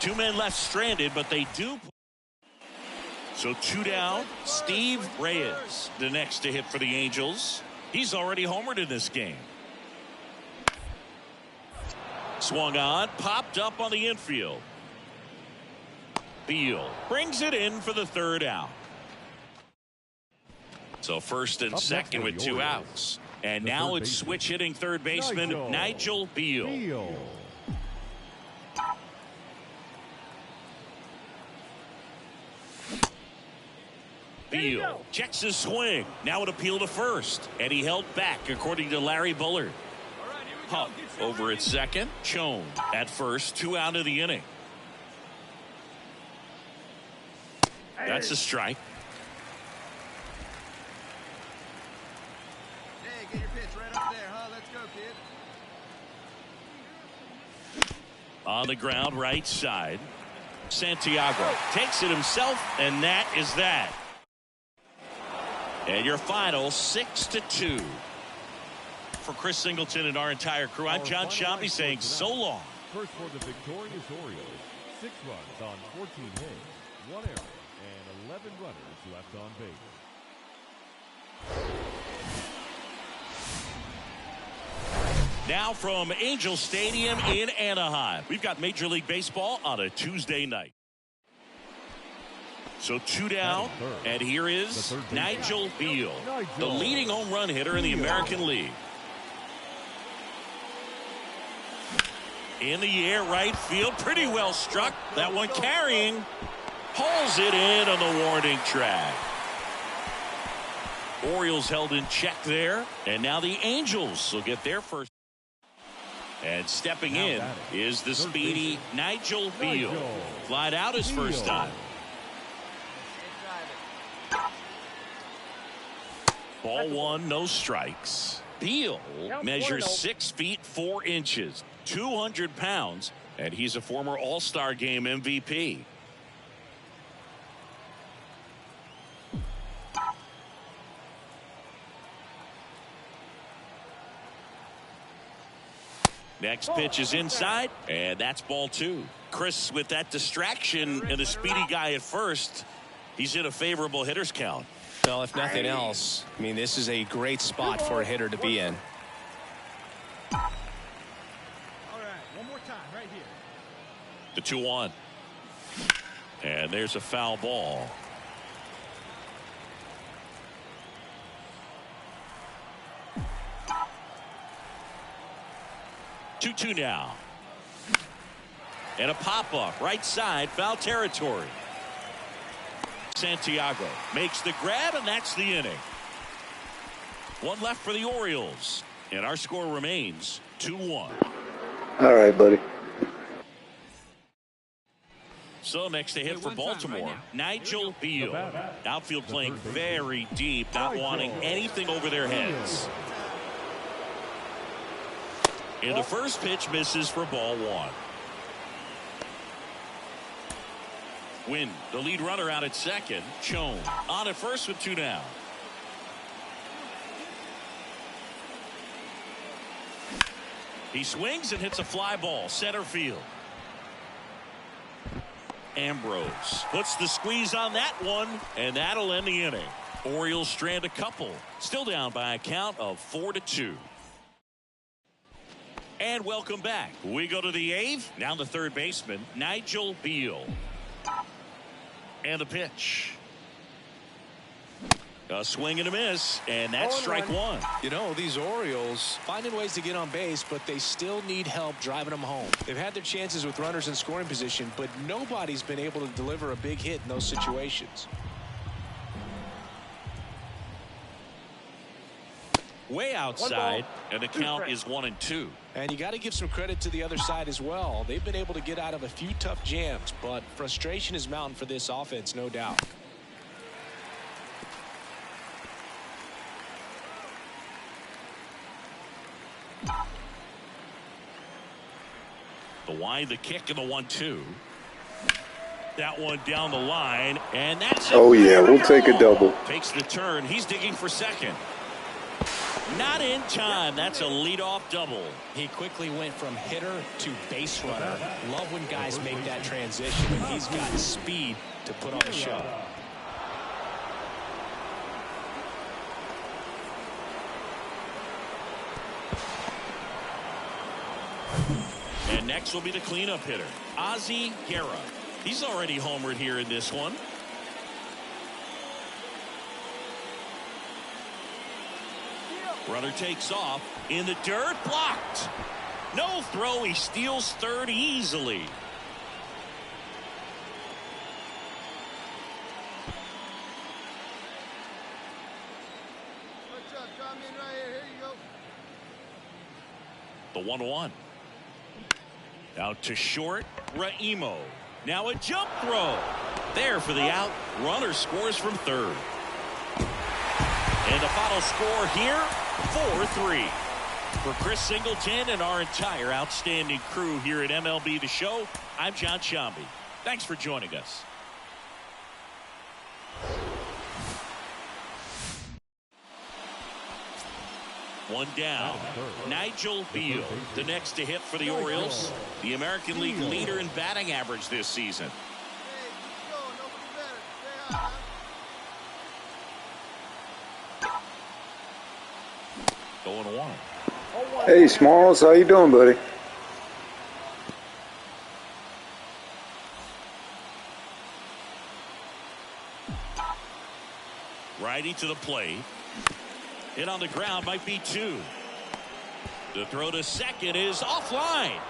2 men left stranded, but they do. So 2 down. Steve Reyes, the next to hit for the Angels. He's already homered in this game. Swung on, popped up on the infield. Beal brings it in for the 3rd out. So first and second with 2 outs. And now it's switch hitting third baseman Nigel Beal. Beal checks his swing. Now an appeal to first. And he held back, according to Larry Bullard. Huff over at second. Chone at first. 2 out of the inning. That's a strike. Hey, get your pitch right up there, huh? Let's go, kid. On the ground, right side. Santiago takes it himself, and that is that. And your final 6-2. For Chris Singleton and our entire crew, I'm John Shambi saying so long. First for the victorious Orioles, 6 runs on 14 hits, 1 error, and 11 runners left on base. Now from Angel Stadium in Anaheim, we've got Major League Baseball on a Tuesday night. So 2 down, and here is Nigel Beal, the leading home run hitter in the American League. In the air, right field, pretty well struck. That one carrying, hauls it in on the warning track. Orioles held in check there, and now the Angels will get their first. And stepping in is the speedy Nigel Beal. Flied out his first time. Ball 1, no strikes. Beal measures 6 feet 4 inches, 200 pounds, and he's a former All-Star Game MVP. Next pitch is inside, and that's ball 2. Chris, with that distraction and a speedy guy at first, he's in a favorable hitter's count. Well, if nothing else, I mean, this is a great spot for a hitter to be in. All right, one more time right here. The 2-1. And there's a foul ball. Two now. And a pop-up right side, foul territory. Santiago makes the grab, and that's the inning. 1 left for the Orioles, and our score remains 2-1. All right, buddy. So next to hit for Baltimore, Nigel Beal. Outfield playing very deep, not wanting anything over their heads. And the first pitch misses for ball 1. Win, the lead runner out at second. Chone on at first with 2 down. He swings and hits a fly ball, center field. Ambrose puts the squeeze on that one, and that'll end the inning. Orioles strand a couple, still down by a count of 4-2. And welcome back. We go to the 8th. Now the third baseman, Nigel Beal. And the pitch. A swing and a miss, and that's strike 1. You know, these Orioles finding ways to get on base, but they still need help driving them home. They've had their chances with runners in scoring position, but nobody's been able to deliver a big hit in those situations. Way outside, and the count is 1-2. And you got to give some credit to the other side as well. They've been able to get out of a few tough jams, but frustration is mounting for this offense, no doubt. The wide, the kick, and the 1-2. That one down the line, and that's Oh yeah, we'll take a double. Takes the turn. He's digging for second. Not in time. That's a leadoff double. He quickly went from hitter to base runner. Love when guys make that transition, and he's got speed to put on the show. And next will be the cleanup hitter, Ozzie Guerra. He's already homered here in this one. Runner takes off in the dirt, blocked. No throw, he steals third easily. The 1-1. Out to short, Raimo. Now a jump throw. There for the out. Runner scores from third. And the final score here, 4-3. For Chris Singleton and our entire outstanding crew here at MLB The Show, I'm John Shambi. Thanks for joining us. One down. Nigel Beal, the next to hit for the Orioles, the American League leader in batting average this season. Going one. Hey, Smalls, how you doing, buddy? Righty to the plate. Hit on the ground, might be two. The throw to second is offline.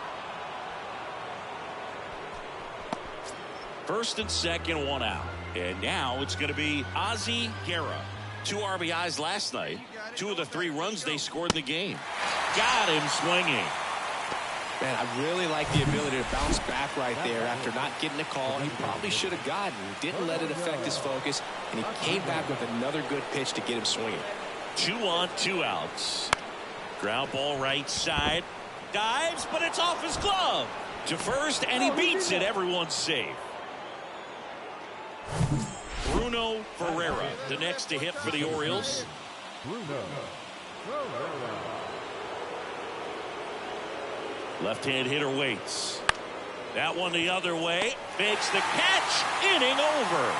First and second, one out. And now it's going to be Ozzie Guerra. 2 RBIs last night. 2 of the 3 runs they scored in the game. Got him swinging. Man, I really like the ability to bounce back right there after not getting a call he probably should have gotten. Didn't let it affect his focus, and he came back with another good pitch to get him swinging. 2 on, 2 outs. Ground ball right side. Dives, but it's off his glove. To first, and he beats it. Everyone's safe. Bruno Ferreira, the next to hit for the Orioles. Left-hand hitter waits. That one the other way. Makes the catch. Inning over.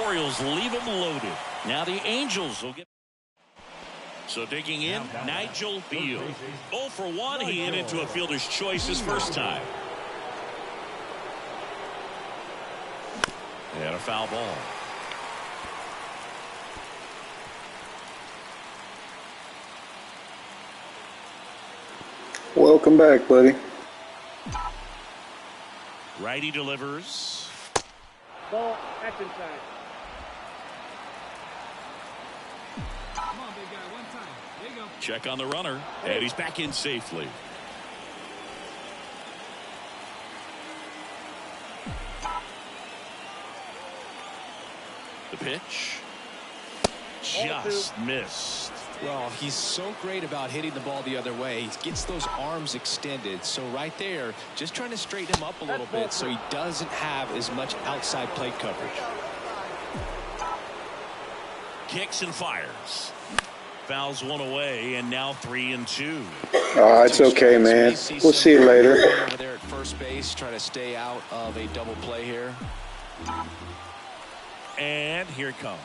Orioles leave him loaded. Now the Angels will get. So digging in, Nigel Beal. 0 for 1. He hit into a fielder's choice his first time. And a foul ball. Welcome back, buddy. Righty delivers. Ball, that's inside. Come on, big guy, one time. There you go. Check on the runner, and he's back in safely. The pitch. Just missed. Well, he's so great about hitting the ball the other way. He gets those arms extended. So right there, just trying to straighten him up a little bit so he doesn't have as much outside plate coverage. Kicks and fires. Fouls one away, and now 3-2. Oh, it's okay, man. We'll see you later. Over there at first base, trying to stay out of a double play here. And here it comes.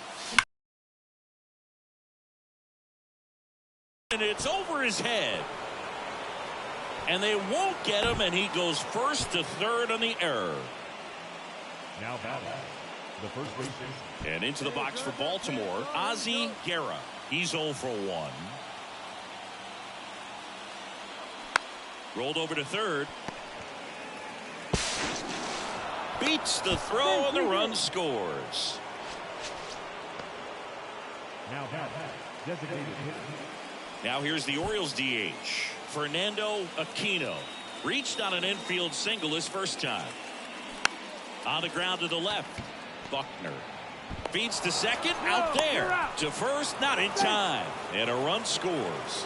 And it's over his head. And they won't get him, and he goes first to third on the error. Now batting, the first baseman. And into the box for Baltimore, Ozzie Guerra. He's 0 for 1. Rolled over to third. Beats the throw, and the run scores. Now batting, designated hitter. Now here's the Orioles DH, Fernando Aquino. Reached on an infield single his first time. On the ground to the left, Buckner. Feeds to second, out there. To first, not in time. And a run scores.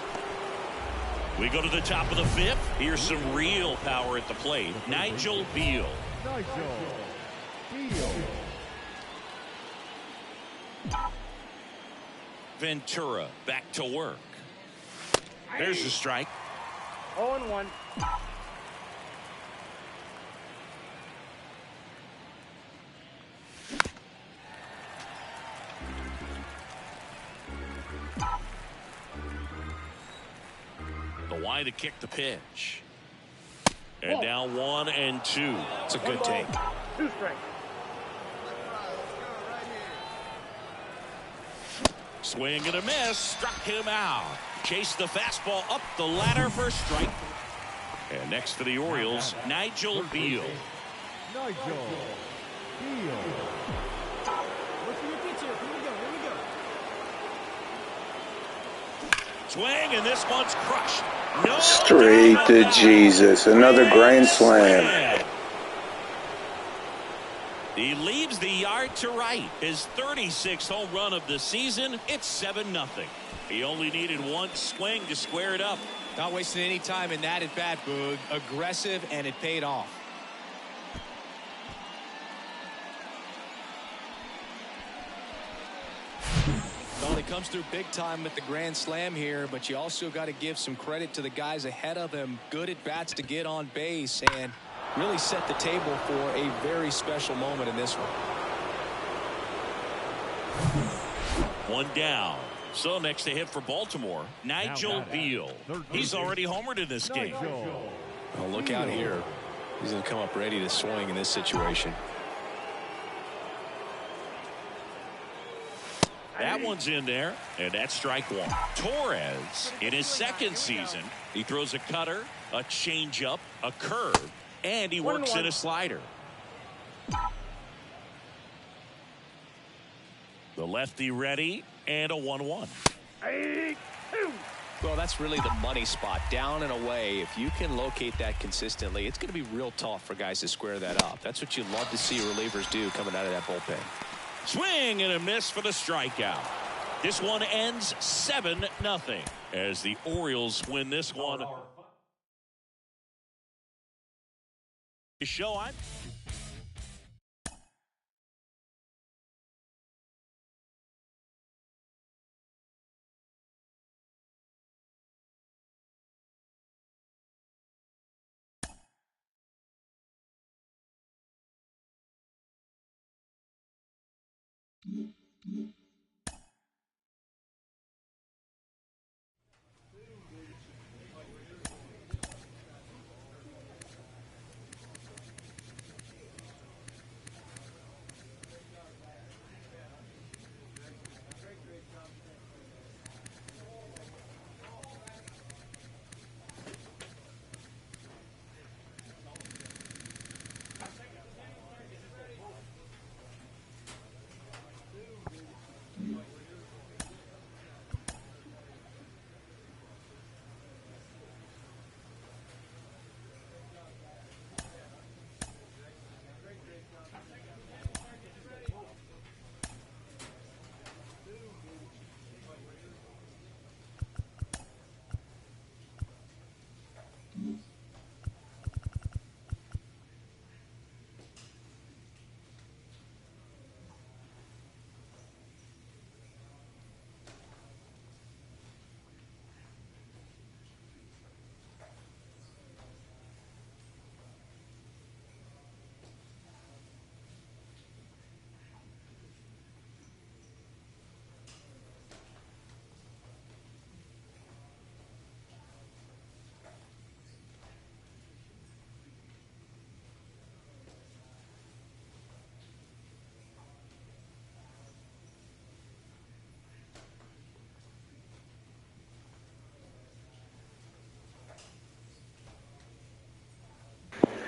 We go to the top of the 5th. Here's some real power at the plate. Nigel Beal. Ventura back to work. There's the strike. 0-1. The wide to kick the pitch. And now 1-2. It's a good take. 2 strikes. Swing and a miss. Struck him out. Chased the fastball up the ladder for a strike. And next for the Orioles, Nigel Beal. Nigel Beal. Look for your pitcher. Here we go. Here we go. Swing, and this one's crushed. No Straight to Jesus. Another grand slam. He leaves the yard to right. His 36th home run of the season. It's 7-0. He only needed one swing to square it up. Not wasting any time in that at bat, Boog. Aggressive, and it paid off. Well, he comes through big time with the grand slam here, but you also got to give some credit to the guys ahead of him. Good at bats to get on base and really set the table for a very special moment in this one. One down. So next to hit for Baltimore, Nigel Beal. He's already homered in this game. Well, look out here. He's going to come up ready to swing in this situation. That one's in there, and that's strike one. Torres, in his second season, he throws a cutter, a changeup, a curve, and he works in a slider. The lefty ready, and a 1-1. Well, that's really the money spot, down and away. If you can locate that consistently, it's going to be real tough for guys to square that up. That's what you love to see relievers do coming out of that bullpen. Swing and a miss for the strikeout. This one ends 7-0 as the Orioles win this one. Show on.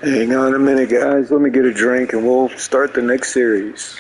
Hang on a minute, guys. Let me get a drink and we'll start the next series.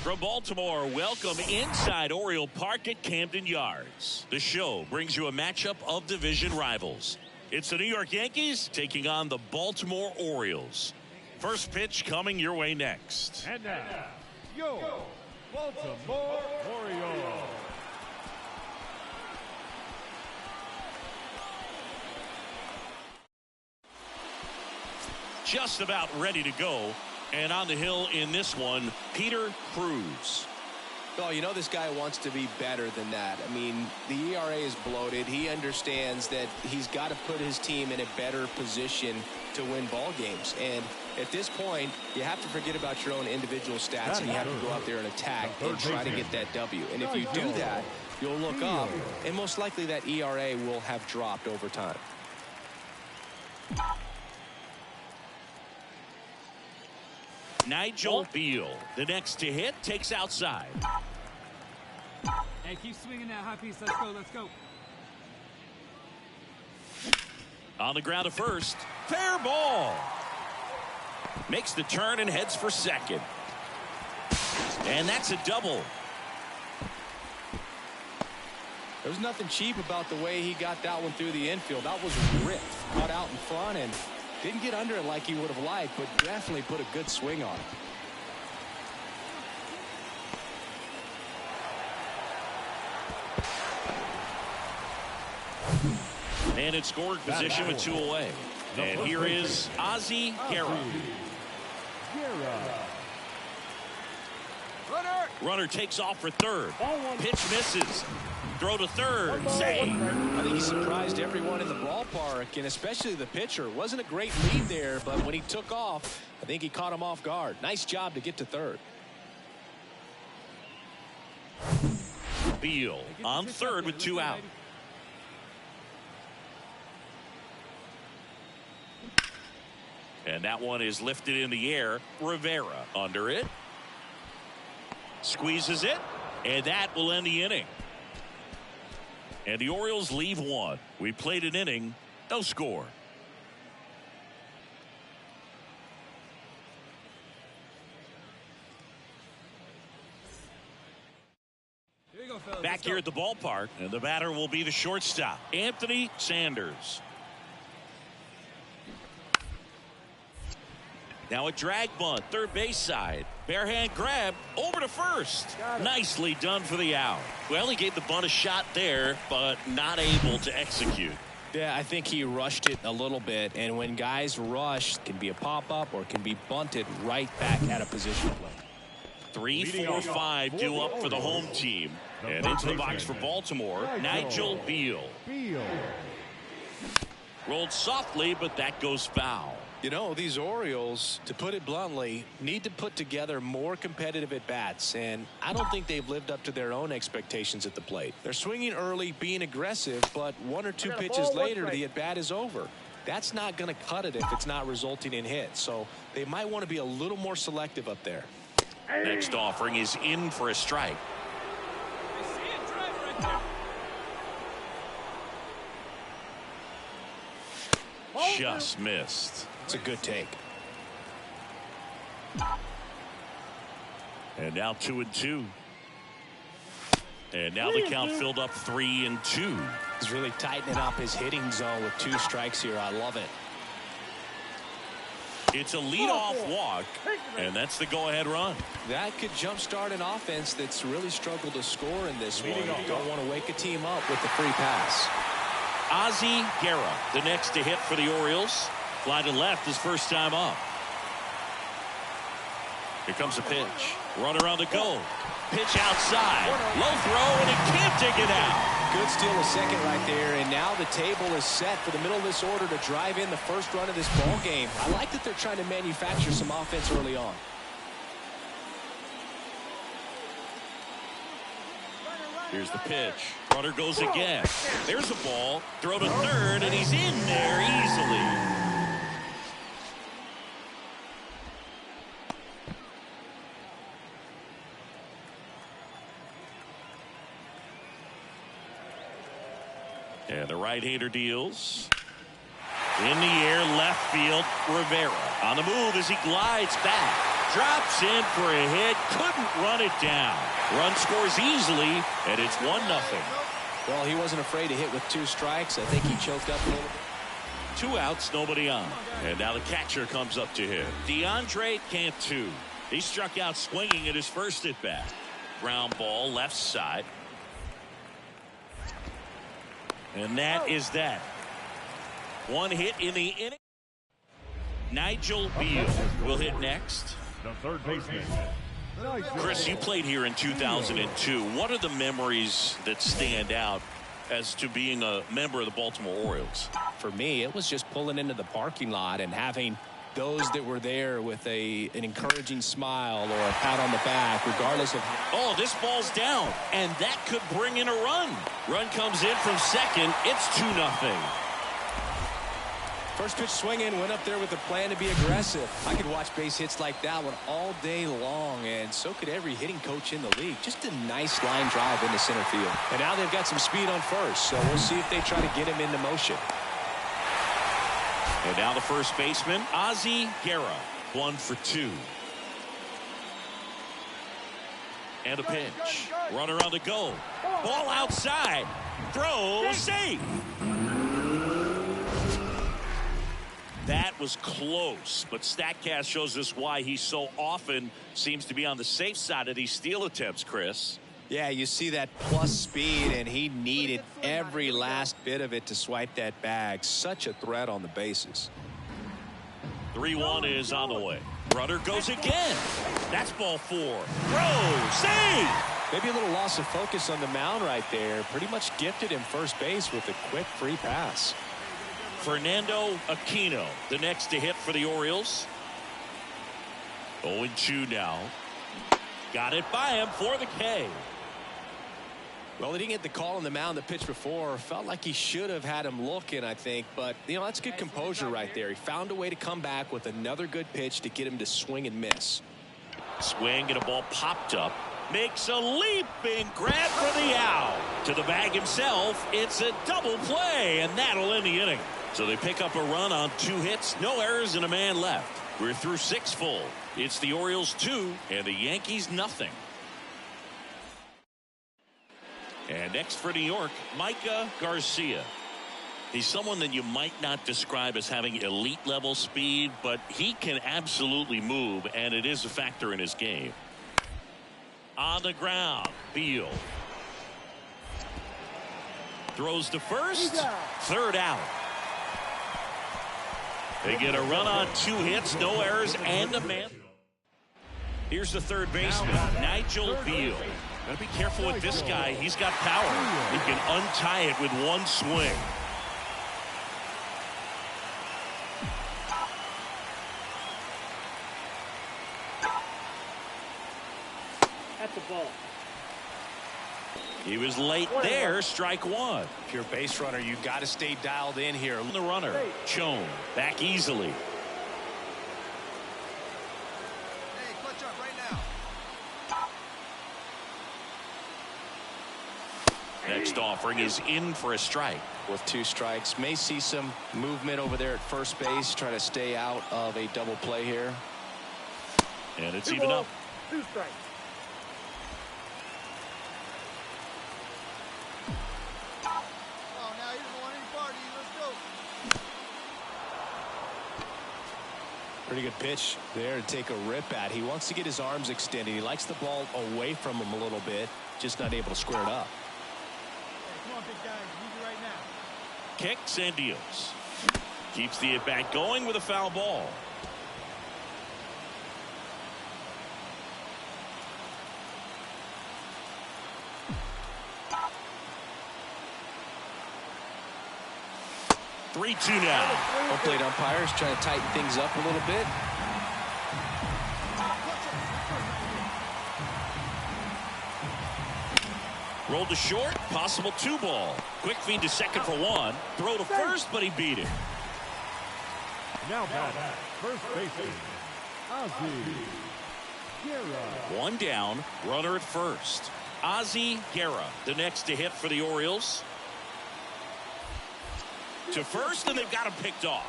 From Baltimore, welcome inside Oriole Park at Camden Yards. The show brings you a matchup of division rivals. It's the New York Yankees taking on the Baltimore Orioles. First pitch coming your way next. And now, your Baltimore Orioles. Just about ready to go. And on the hill in this one, Peter Cruz. Oh, you know this guy wants to be better than that. I mean, the ERA is bloated. He understands that he's got to put his team in a better position to win ball games. And at this point, you have to forget about your own individual stats, and you have to go out there and attack and try to get that W. And if you do that, you'll look up, and most likely that ERA will have dropped over time. Nigel Beal, the next to hit, takes outside. Hey, keep swinging that high piece. Let's go, let's go. On the ground to first. Fair ball. Makes the turn and heads for second. And that's a double. There's nothing cheap about the way he got that one through the infield. That was ripped, cut out in front, and didn't get under it like he would have liked, but definitely put a good swing on it. And it's scored position with 2 away. And here is Ozzie Guerra. Runner takes off for third. Pitch misses. Throw to third. Save. I think he surprised everyone in the ballpark, and especially the pitcher. Wasn't a great lead there, but when he took off, I think he caught him off guard. Nice job to get to third. Beal on third with 2 out. And that one is lifted in the air. Rivera under it. Squeezes it. And that will end the inning. And the Orioles leave 1. We played an inning. No score. Here you go, fellas. Back here at the ballpark. And the batter will be the shortstop, Anthony Sanders. Now a drag bunt, third base side. Bare hand grab over to first. Nicely done for the out. Well, he gave the bunt a shot there, but not able to execute. Yeah, I think he rushed it a little bit, and when guys rush, it can be a pop-up or it can be bunted right back at a position play. 3, 4, 5 due up for the home team. And into the box for Baltimore, Nigel Beal. Rolled softly, but that goes foul. You know, these Orioles, to put it bluntly, need to put together more competitive at-bats, and I don't think they've lived up to their own expectations at the plate. They're swinging early, being aggressive, but 1 or 2 pitches later, the at-bat is over. That's not going to cut it if it's not resulting in hits, so they might want to be a little more selective up there. Next offering is in for a strike. I see it, drive right there. Just missed. It's a good take. And now 2-2. And now the count filled up 3-2. He's really tightening up his hitting zone with 2 strikes here. I love it. It's a leadoff walk, and that's the go-ahead run. That could jumpstart an offense that's really struggled to score in this one. Don't want to wake a team up with the free pass. Ozzie Guerra, the next to hit for the Orioles. Fly to left his first time up. Here comes a pitch. Runner on the go. Pitch outside. Low throw, and it can't dig it out. Good steal a second right there, and now the table is set for the middle of this order to drive in the first run of this ball game. I like that they're trying to manufacture some offense early on. Here's the pitch. Runner goes again. There's a ball. Throw to third, and he's in there easily. And the right-hander deals. In the air, left field, Rivera. On the move as he glides back. Drops in for a hit. Couldn't run it down. Run scores easily, and it's 1-0. Well, he wasn't afraid to hit with 2 strikes. I think he choked up a little bit. 2 outs, nobody on. And now the catcher comes up to him. DeAndre Cantu. He struck out swinging at his first at bat. Ground ball left side. And that is that. 1 hit in the inning. Nigel Beal will hit next. The third baseman. Chris, you played here in 2002. What are the memories that stand out as to being a member of the Baltimore Orioles? For me, it was just pulling into the parking lot and having those that were there with an encouraging smile or a pat on the back, regardless of how. Oh, this ball's down, and that could bring in a run. Run comes in from second. It's 2-0. First pitch swinging, went up there with a plan to be aggressive. I could watch base hits like that one all day long, and so could every hitting coach in the league. Just a nice line drive into center field. And now they've got some speed on first, so we'll see if they try to get him into motion. And now the first baseman, Ozzie Guerra, 1 for 2. And a pitch. Runner on the go. Ball outside. Throw safe. That was close, but StatCast shows us why he so often seems to be on the safe side of these steal attempts, Chris. Yeah, you see that plus speed, and he needed every last bit of it to swipe that bag. Such a threat on the bases. 3-1 is on the way. Runner goes again. That's ball 4. Throw, save. Maybe a little loss of focus on the mound right there. Pretty much gifted him first base with a quick free pass. Fernando Aquino, the next to hit for the Orioles. 0-2 now. Got it by him for the K. Well, he didn't get the call on the mound the pitch before. Felt like he should have had him looking, I think. But, you know, that's good composure right there. He found a way to come back with another good pitch to get him to swing and miss. Swing and a ball popped up. Makes a leaping grab for the out. To the bag himself. It's a double play, and that'll end the inning. So they pick up a run on 2 hits, no errors, and a man left. We're through 6 full. It's the Orioles 2 and the Yankees nothing. And next for New York, Micah Garcia. He's someone that you might not describe as having elite level speed, but he can absolutely move, and it is a factor in his game. On the ground, Beal. Throws to first, 3rd out. They get a run on 2 hits, no errors, and a man. Here's the third baseman, Nigel Beal. Gotta be careful with this guy. He's got power. He can untie it with 1 swing. At the ball. He was late there, strike 1. If you're a base runner, you got to stay dialed in here. The runner, Chone, back easily. Hey, clutch up right now. Next offering is in for a strike. With 2 strikes, may see some movement over there at first base. Try to stay out of a double play here. And it's even up. 2 strikes. Pretty good pitch there to take a rip at. He wants to get his arms extended. He likes the ball away from him a little bit, just not able to square it up. Hey, come on, big guy. Use it right now. Kicks and deals. Keeps the at-bat going with a foul ball. Three-two now. Home plate umpires trying to tighten things up a little bit. Rolled to short, possible 2 ball. Quick feed to second for 1. Throw to first, but he beat it. Now batting, first baseman, Ozzie Guerra. 1 down, runner at first. Ozzie Guerra, the next to hit for the Orioles. To first, and they've got him picked off.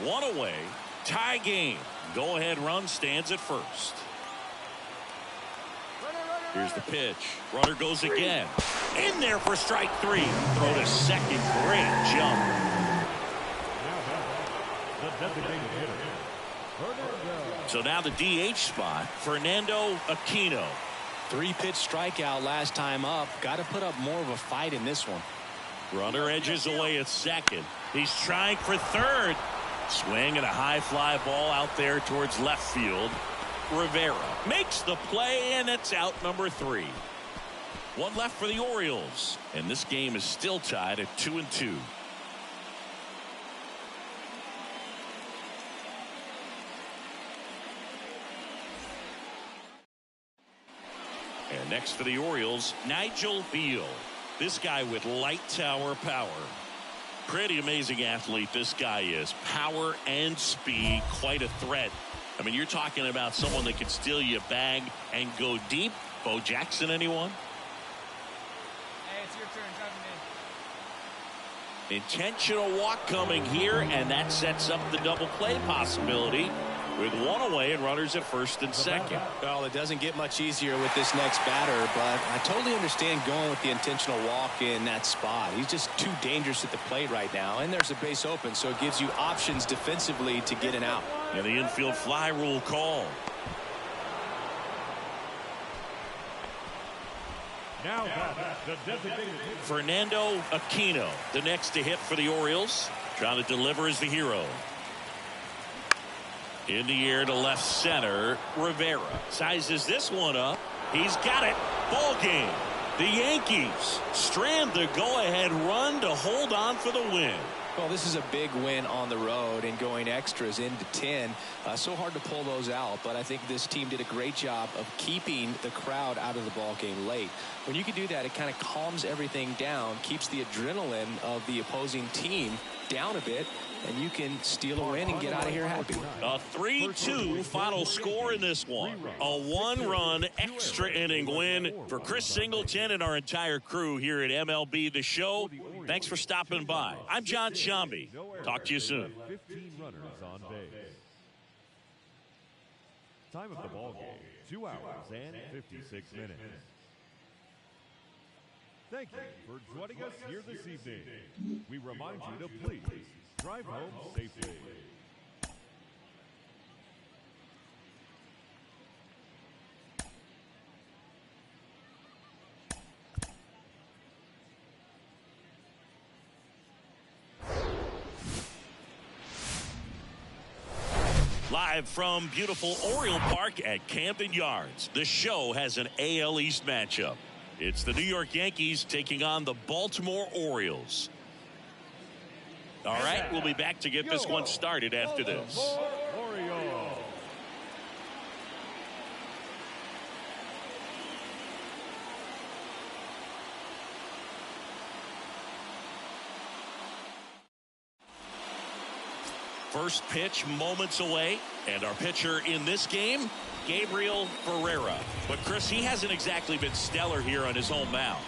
One away. Tie game. Go ahead run stands at first. Here's the pitch. Runner goes again. In there for strike 3. Throw to second. Great jump. So now the DH spot, Fernando Aquino. 3-pitch strikeout last time up. Got to put up more of a fight in this one. Runner edges away at second. He's trying for third. Swing and a high fly ball out there towards left field. Rivera makes the play, and it's out number 3. One left for the Orioles, and this game is still tied at 2-2. And next for the Orioles, Nigel Beal. This guy with light tower power. Pretty amazing athlete this guy is. Power and speed, quite a threat. I mean, you're talking about someone that can steal you a bag and go deep. Bo Jackson, anyone? Hey, it's your turn. Driving in. Intentional walk coming here, and that sets up the double play possibility with one away and runners at first and second. Well, it doesn't get much easier with this next batter, but I totally understand going with the intentional walk in that spot. He's just too dangerous at the plate right now, and there's a base open, so it gives you options defensively to get an out. And the infield fly rule call. Now the designated Fernando Aquino, the next to hit for the Orioles. Trying to deliver as the hero. In the air to left center. Rivera sizes this one up. He's got it. Ball game. The Yankees strand the go-ahead run to hold on for the win. Well, this is a big win on the road and going extras into 10. So hard to pull those out, but I think this team did a great job of keeping the crowd out of the ball game late. When you can do that, it kind of calms everything down, keeps the adrenaline of the opposing team down a bit, and you can steal a win and get out of here happy. A 3-2 final score in this one. A one-run extra inning win for Chris Singleton and our entire crew here at MLB The Show. Thanks for stopping by. I'm John Shambi. Talk to you soon. 15 runners on base. Time of the ball game, 2 hours and 56 minutes. Thank you for joining us here this evening. We remind you to please drive home safely. Live from beautiful Oriole Park at Camden Yards, the show has an AL East matchup. It's the New York Yankees taking on the Baltimore Orioles. All right, we'll be back to get this one started after this. First pitch moments away, and our pitcher in this game, Gabriel Ferreira. But Chris, he hasn't exactly been stellar here on his home mound.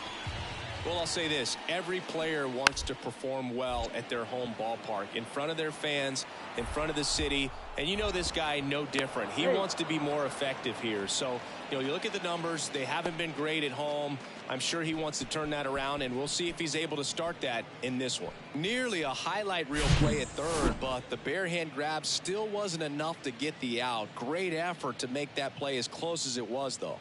Well, I'll say this. Every player wants to perform well at their home ballpark, in front of their fans, in front of the city. And you know this guy no different. He wants to be more effective here. So, you look at the numbers. They haven't been great at home. I'm sure he wants to turn that around, and we'll see if he's able to start that in this one. Nearly a highlight reel play at third, but the bare hand grab still wasn't enough to get the out. Great effort to make that play as close as it was, though.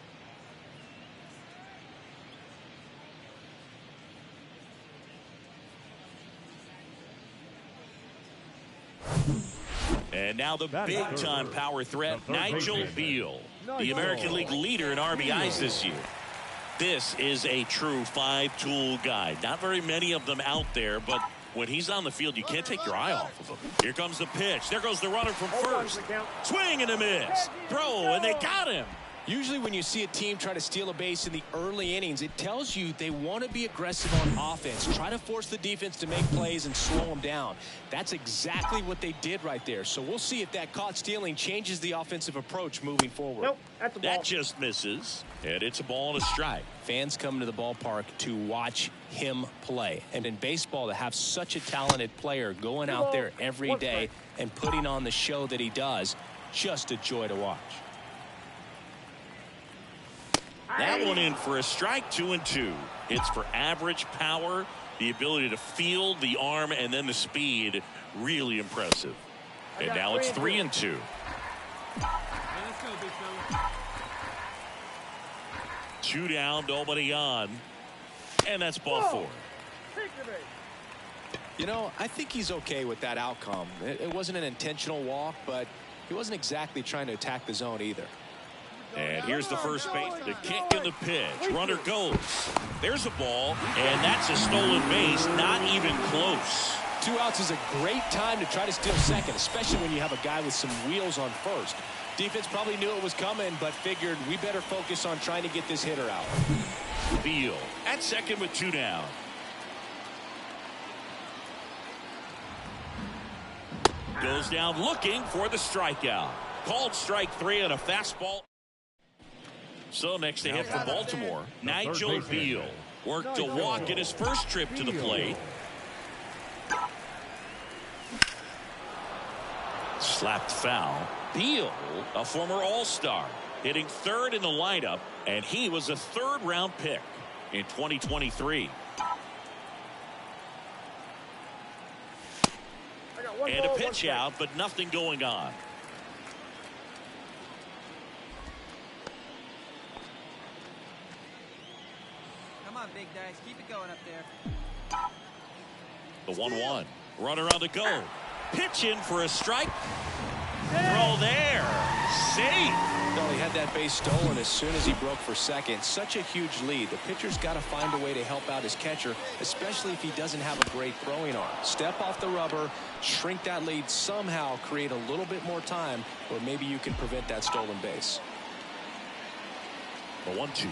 And now the big-time power threat, Nigel Beal, the American League leader in RBIs this year. This is a true five-tool guy. Not very many of them out there, but when he's on the field, you can't take your eye off of him. Here comes the pitch. There goes the runner from first. Swing and a miss. Throw, and they got him. Usually when you see a team try to steal a base in the early innings, it tells you they want to be aggressive on offense. Try to force the defense to make plays and slow them down. That's exactly what they did right there. So we'll see if that caught stealing changes the offensive approach moving forward. Nope, that's a ball. That just misses, and it's a ball and a strike. Fans come to the ballpark to watch him play. And in baseball, to have such a talented player going out there every day and putting on the show that he does, just a joy to watch. That one in for a strike, 2-2. It's for average power, the ability to field, the arm, and then the speed. Really impressive. And now it's 3-2. Hey, let's go, big fella. 2 down, nobody on. And that's ball 4. You know, I think he's okay with that outcome. It wasn't an intentional walk, but he wasn't exactly trying to attack the zone either. And here's the first base, the kick and the pitch. Runner goes. There's a ball, and that's a stolen base, not even close. 2 outs is a great time to try to steal second, especially when you have a guy with some wheels on first. Defense probably knew it was coming, but figured we better focus on trying to get this hitter out. Beal at second with 2 down. Goes down looking for the strikeout. Called strike 3 on a fastball. So next to hit for Baltimore, Nigel Beal worked a walk in his first trip to the plate. Slapped foul. Beal, a former All-Star, hitting third in the lineup, and he was a third-round pick in 2023. And a pitch out, but nothing going on. Come on, big dice. Keep it going up there. The 1-1. Runner on the go. Pitch in for a strike. Throw there. Safe. No, he had that base stolen as soon as he broke for second. Such a huge lead. The pitcher's got to find a way to help out his catcher, especially if he doesn't have a great throwing arm. Step off the rubber, shrink that lead somehow, create a little bit more time, or maybe you can prevent that stolen base. The 1-2.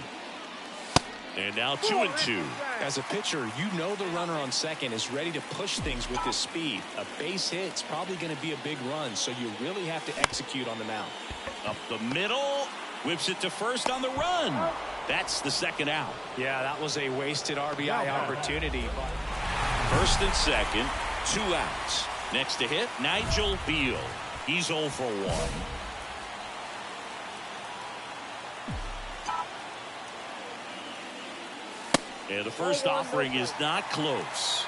And now 2-2. As a pitcher, you know the runner on second is ready to push things with his speed. A base hit's probably going to be a big run, so you really have to execute on the mound. Up the middle. Whips it to first on the run. That's the second out. Yeah, that was a wasted RBI opportunity. First and second, 2 outs. Next to hit, Nigel Beal. He's 0 for 1. And the first offering is not close.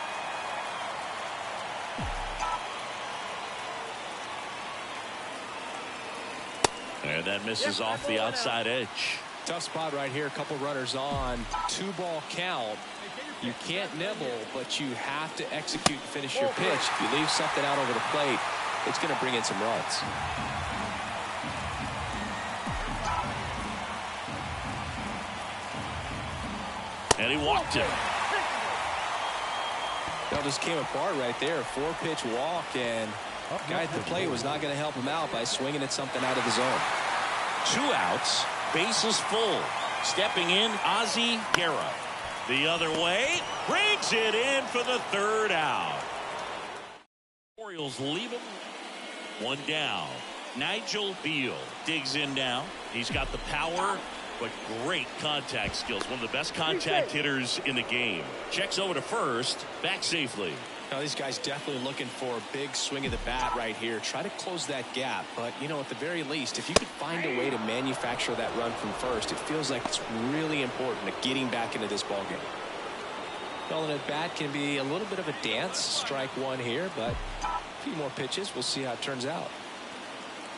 And that misses off the outside edge. Tough spot right here. A couple runners on. 2-ball count. You can't nibble, but you have to execute and finish your pitch. If you leave something out over the plate, it's going to bring in some runs. And he walked him. That just came apart right there. 4-pitch walk, and guy at the plate was not going to help him out by swinging at something out of the zone. 2 outs, bases full. Stepping in, Ozzie Guerra. The other way, brings it in for the 3rd out. Orioles leave him 1 down. Nigel Beal digs in now. He's got the power, but great contact skills. One of the best contact hitters in the game. Checks over to first, back safely. Now these guys definitely looking for a big swing of the bat right here. Try to close that gap. But, you know, at the very least, if you could find a way to manufacture that run from first, it feels like it's really important to getting back into this ballgame. Well, an at-bat can be a little bit of a dance. Strike 1 here, but a few more pitches. We'll see how it turns out.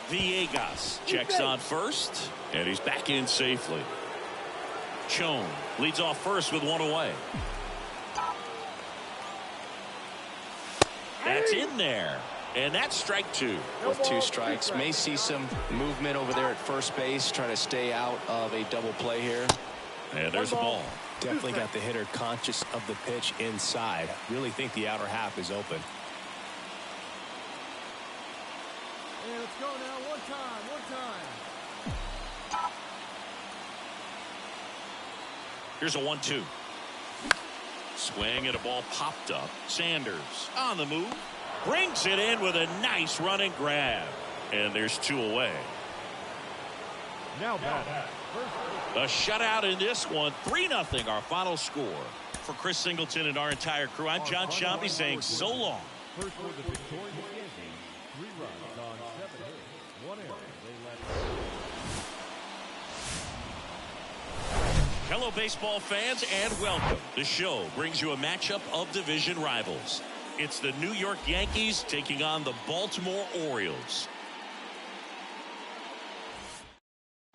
Villegas checks on first, and he's back in safely. Chone leads off first with 1 away. That's in there, and that's strike 2. With 2 strikes, may see some movement over there at first base, trying to stay out of a double play here. And there's a ball. Definitely got the hitter conscious of the pitch inside. Really think the outer half is open. Hey, let's go now. One time. Here's a 1-2. Swing and a ball popped up. Sanders on the move. Brings it in with a nice running grab. And there's 2 away. Now back. A shutout in this one. 3-0 our final score. For Chris Singleton and our entire crew, I'm John Shambi saying so long. First for the victorious Yankees, 3 runs on 7 hits, 1 error. They left. Hello, baseball fans, and welcome. The show brings you a matchup of division rivals. It's the New York Yankees taking on the Baltimore Orioles.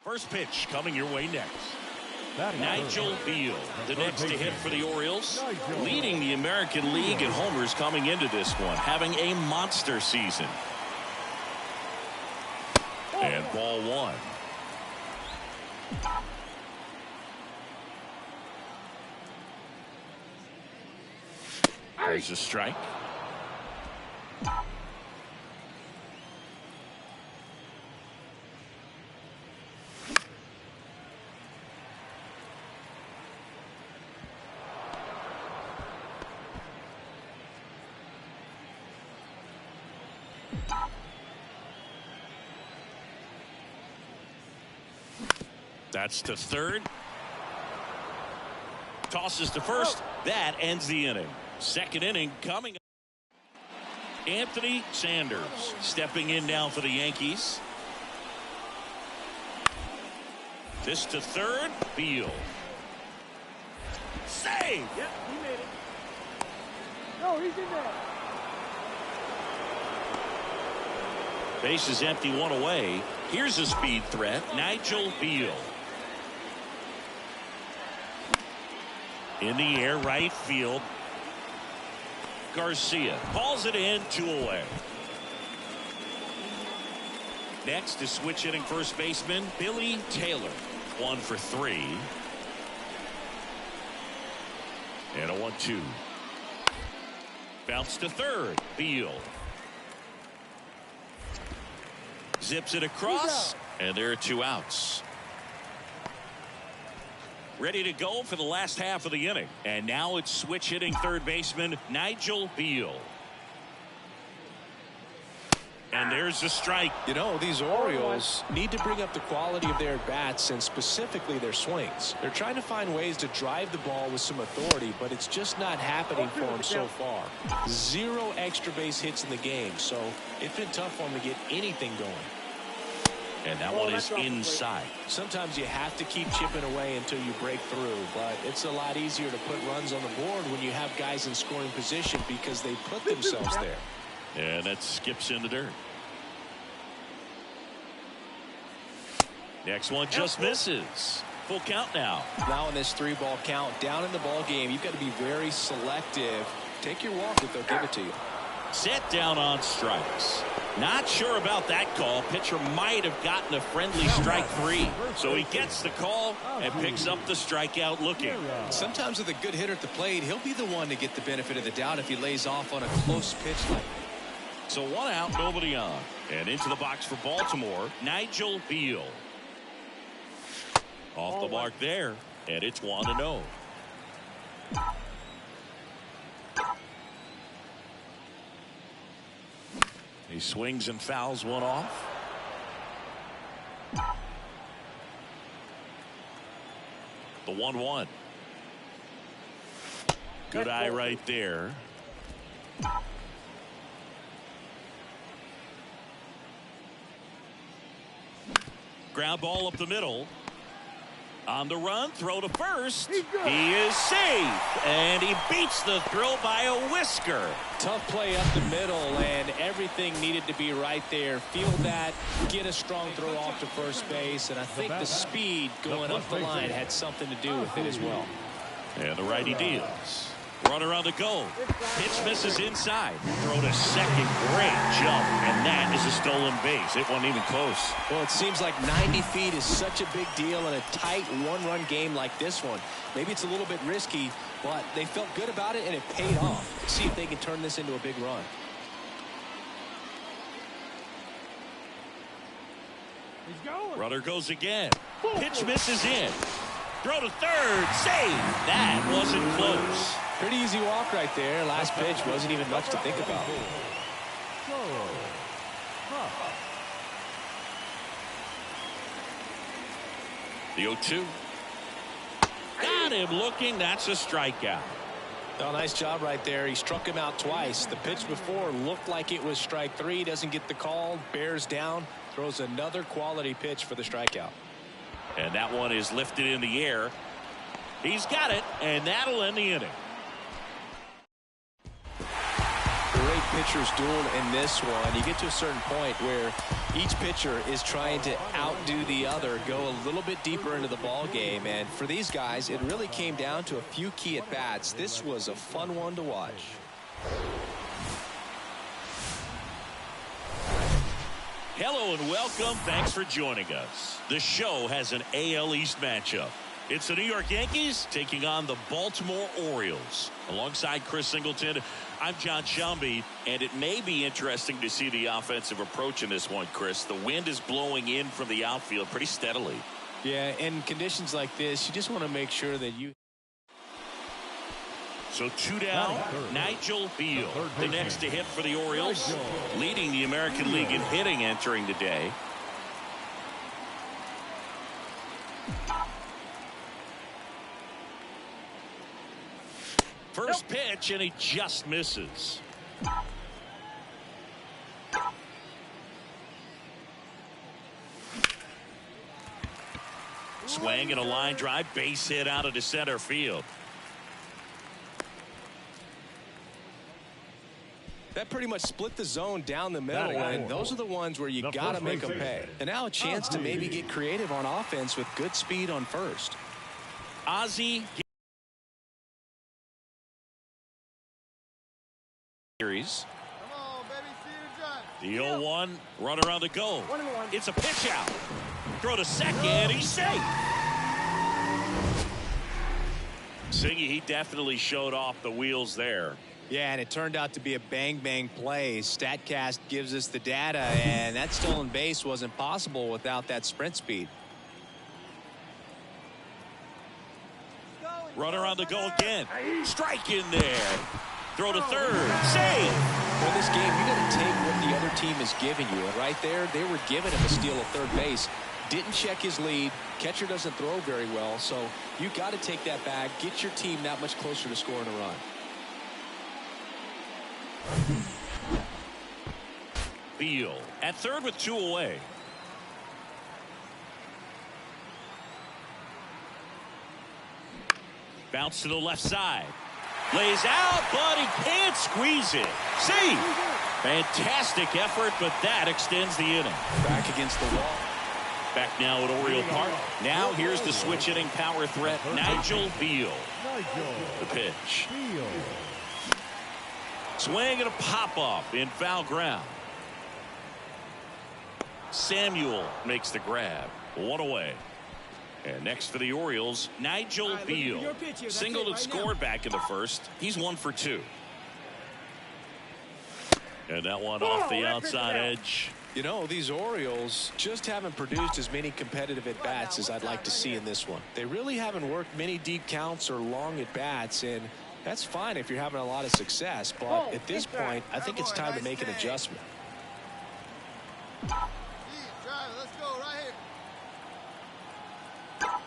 First pitch coming your way next. Nigel Beal, the next to hit for the Orioles, leading the American League in homers coming into this one, having a monster season. And ball 1. There's a strike. That's to third. Tosses to first. That ends the inning. Second inning coming up. Anthony Sanders stepping in now for the Yankees. This to third. Beal. Save. Yep, he made it. No, he's in there. Base is empty, 1 away. Here's a speed threat. Nigel Beal. In the air, right field. Garcia calls it in, 2 away. Next is switch hitting first baseman Billy Taylor. 1 for 3. And a 1-2. Bounce to third. Beal. Zips it across. And there are 2 outs. Ready to go for the last half of the inning. And now it's switch hitting third baseman Nigel Beal. And there's the strike. You know, these Orioles need to bring up the quality of their bats and specifically their swings. They're trying to find ways to drive the ball with some authority, but it's just not happening for them so far. 0 extra base hits in the game, so it's been tough for them to get anything going. And that one is inside. Sometimes you have to keep chipping away until you break through, but it's a lot easier to put runs on the board when you have guys in scoring position because they put themselves there. And that skips in the dirt. Next one just misses. Full count now. Now in this 3-ball count, down in the ball game, you've got to be very selective. Take your walk if they'll give it to you. Set down on strikes. Not sure about that call. Pitcher might have gotten a friendly strike 3. So he gets the call and picks up the strikeout looking. Sometimes with a good hitter at the plate, he'll be the one to get the benefit of the doubt if he lays off on a close pitch like that. So 1 out, nobody on. And into the box for Baltimore, Nigel Beal. Off the mark there. And it's 1-0. He swings and fouls one off. The 1-1. Good eye right there. Ground ball up the middle. On the run, throw to first. He is safe, and he beats the throw by a whisker. Tough play up the middle, and everything needed to be right there. Feel that, get a strong throw off to first base, and I think the speed going up the line had something to do with it as well. And the righty deals. Runner on the go. Pitch misses inside. Throw to second. Great jump. And that is a stolen base. It wasn't even close. Well, it seems like 90 feet is such a big deal in a tight 1-run game like this one. Maybe it's a little bit risky, but they felt good about it, and it paid off. Let's see if they can turn this into a big run. He's going. Runner goes again. Pitch misses in. Throw to third. Save. That wasn't close. Pretty easy walk right there. Last pitch wasn't even much to think about. The 0-2. Got him looking. That's a strikeout. Well, nice job right there. He struck him out twice. The pitch before looked like it was strike 3. Doesn't get the call. Bears down. Throws another quality pitch for the strikeout. And that one is lifted in the air. He's got it, and that'll end the inning. Great pitchers duel in this one. You get to a certain point where each pitcher is trying to outdo the other, go a little bit deeper into the ball game. And for these guys, it really came down to a few key at bats. This was a fun one to watch. Hello and welcome. Thanks for joining us. The show has an AL East matchup. It's the New York Yankees taking on the Baltimore Orioles. Alongside Chris Singleton, I'm John Shelby, and it may be interesting to see the offensive approach in this one, Chris. The wind is blowing in from the outfield pretty steadily. Yeah, in conditions like this, you just want to make sure that you... So 2 down, Nigel Beal, the next to hit for the Orioles, leading the American League in hitting entering the day. First pitch, and he just misses. Swing and a line drive, base hit out into center field. That pretty much split the zone down the middle, and those are the ones where you got to make them pay. And now a chance to maybe get creative on offense with good speed on first. Ozzie series. The 0-1, runner on the go. It's a pitch out. Throw to second, he's safe. Singy, he definitely showed off the wheels there. Yeah, and it turned out to be a bang-bang play. StatCast gives us the data, and that stolen base wasn't possible without that sprint speed. Runner on the go again. Strike in there. Throw to third. Save. For this game, you got to take what the other team is giving you. And right there, they were giving him a steal at third base. Didn't check his lead. Catcher doesn't throw very well. So you got to take that back. Get your team that much closer to scoring a run. Beal at third with 2 away. Bounce to the left side. Lays out, but he can't squeeze it. See? Fantastic effort, but that extends the inning. Back against the wall. Back now at Oriole Park. Now here's the switch inning power threat, Nigel Beal. The pitch. Swing and a pop-up in foul ground. Samuel makes the grab. 1 away. And next for the Orioles, Nigel Beal. Singled and scored back in the first. He's 1 for 2. And that one off the outside edge. You know, these Orioles just haven't produced as many competitive at-bats as I'd like to see in this one. They really haven't worked many deep counts or long at-bats, and that's fine if you're having a lot of success. But at this point, I think it's time to make an adjustment.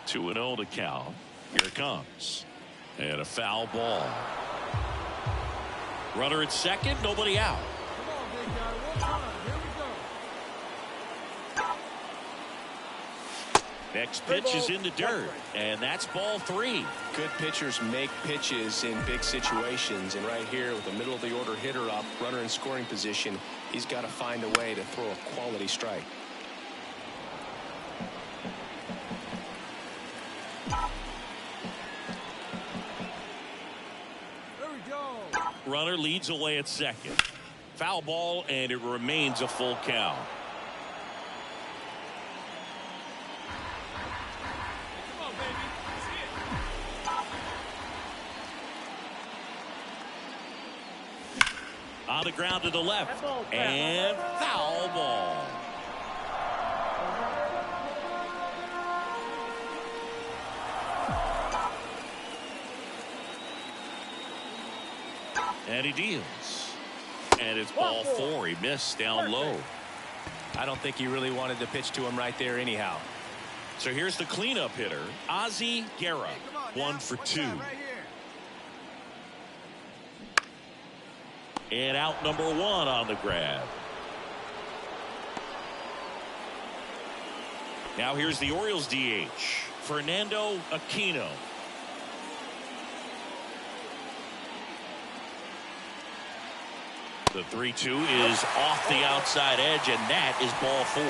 2-0 to count. Here it comes. And a foul ball. Runner at second, nobody out. Come on, big guy. One time. Here we go. Next pitch is in the dirt, and that's ball 3. Good pitchers make pitches in big situations, and right here with the middle of the order hitter up, runner in scoring position, he's got to find a way to throw a quality strike. Runner leads away at second. Foul ball, and it remains a full count. Come on, baby. That's it. On the ground to the left, and foul ball. And he deals. And it's ball 4. He missed down low. I don't think he really wanted to pitch to him right there anyhow. So here's the cleanup hitter, Ozzie Guerra, 1 for 2. Right here. And out number 1 on the grab. Now here's the Orioles DH, Fernando Aquino. The 3-2 is off the outside edge, and that is ball 4.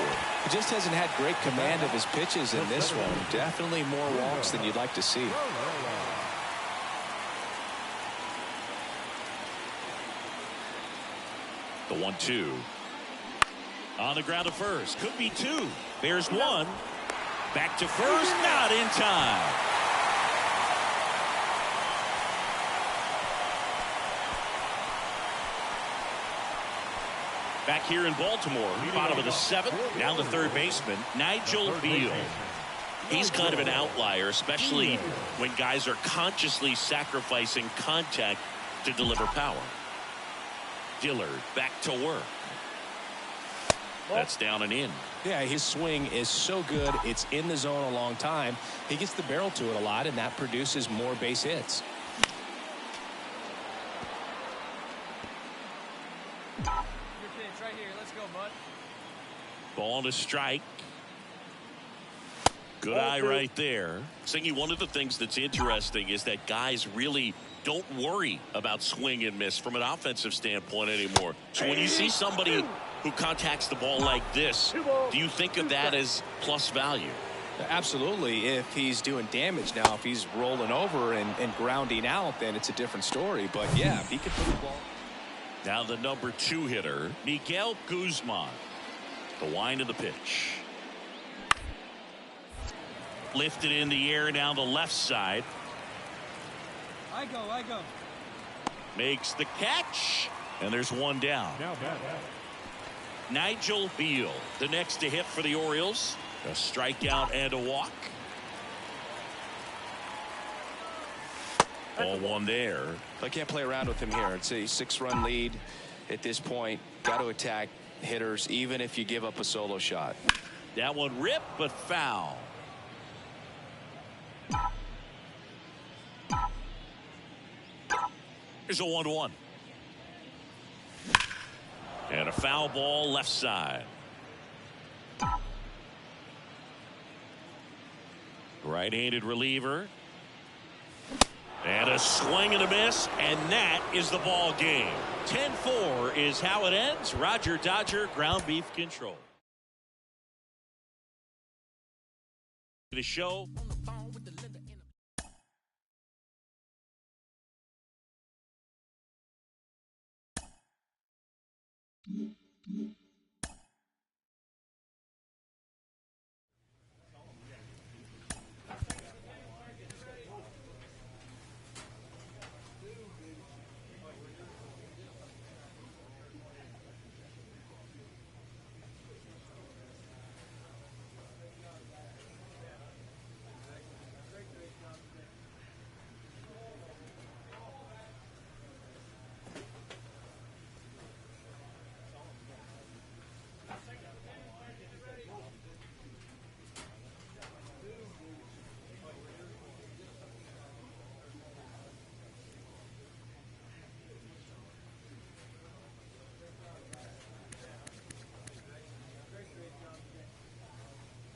He just hasn't had great command of his pitches in this one. Definitely more walks than you'd like to see. The 1-2. On the ground to first. Could be 2. There's 1. Back to first. Not in time. Back here in Baltimore, bottom of the 7th, down to third baseman, Nigel Beal. He's kind of an outlier, especially when guys are consciously sacrificing contact to deliver power. Dillard back to work. That's down and in. Yeah, his swing is so good. It's in the zone a long time. He gets the barrel to it a lot, and that produces more base hits. Right here. Let's go, bud. Ball to strike. Good eye right there. Singy, one of the things that's interesting is that guys really don't worry about swing and miss from an offensive standpoint anymore. So when you see somebody who contacts the ball like this, do you think of that as plus value? Absolutely. If he's doing damage now, if he's rolling over and grounding out, then it's a different story. But yeah, if he can put the ball. Now the number 2 hitter, Miguel Guzman. The wind of the pitch. Lifted in the air down the left side. I go. Makes the catch. And there's 1 down. Nigel Beal, the next to hit for the Orioles. A strikeout and a walk. Ball 1 there. I can't play around with him here. It's a 6-run lead at this point. Got to attack hitters even if you give up a solo shot. That one ripped but foul. Here's a 1-1. And a foul ball left side. Right-handed reliever. And a swing and a miss, and that is the ball game. 10-4 is how it ends. Roger Dodger, ground beef control. The show. Mm-hmm.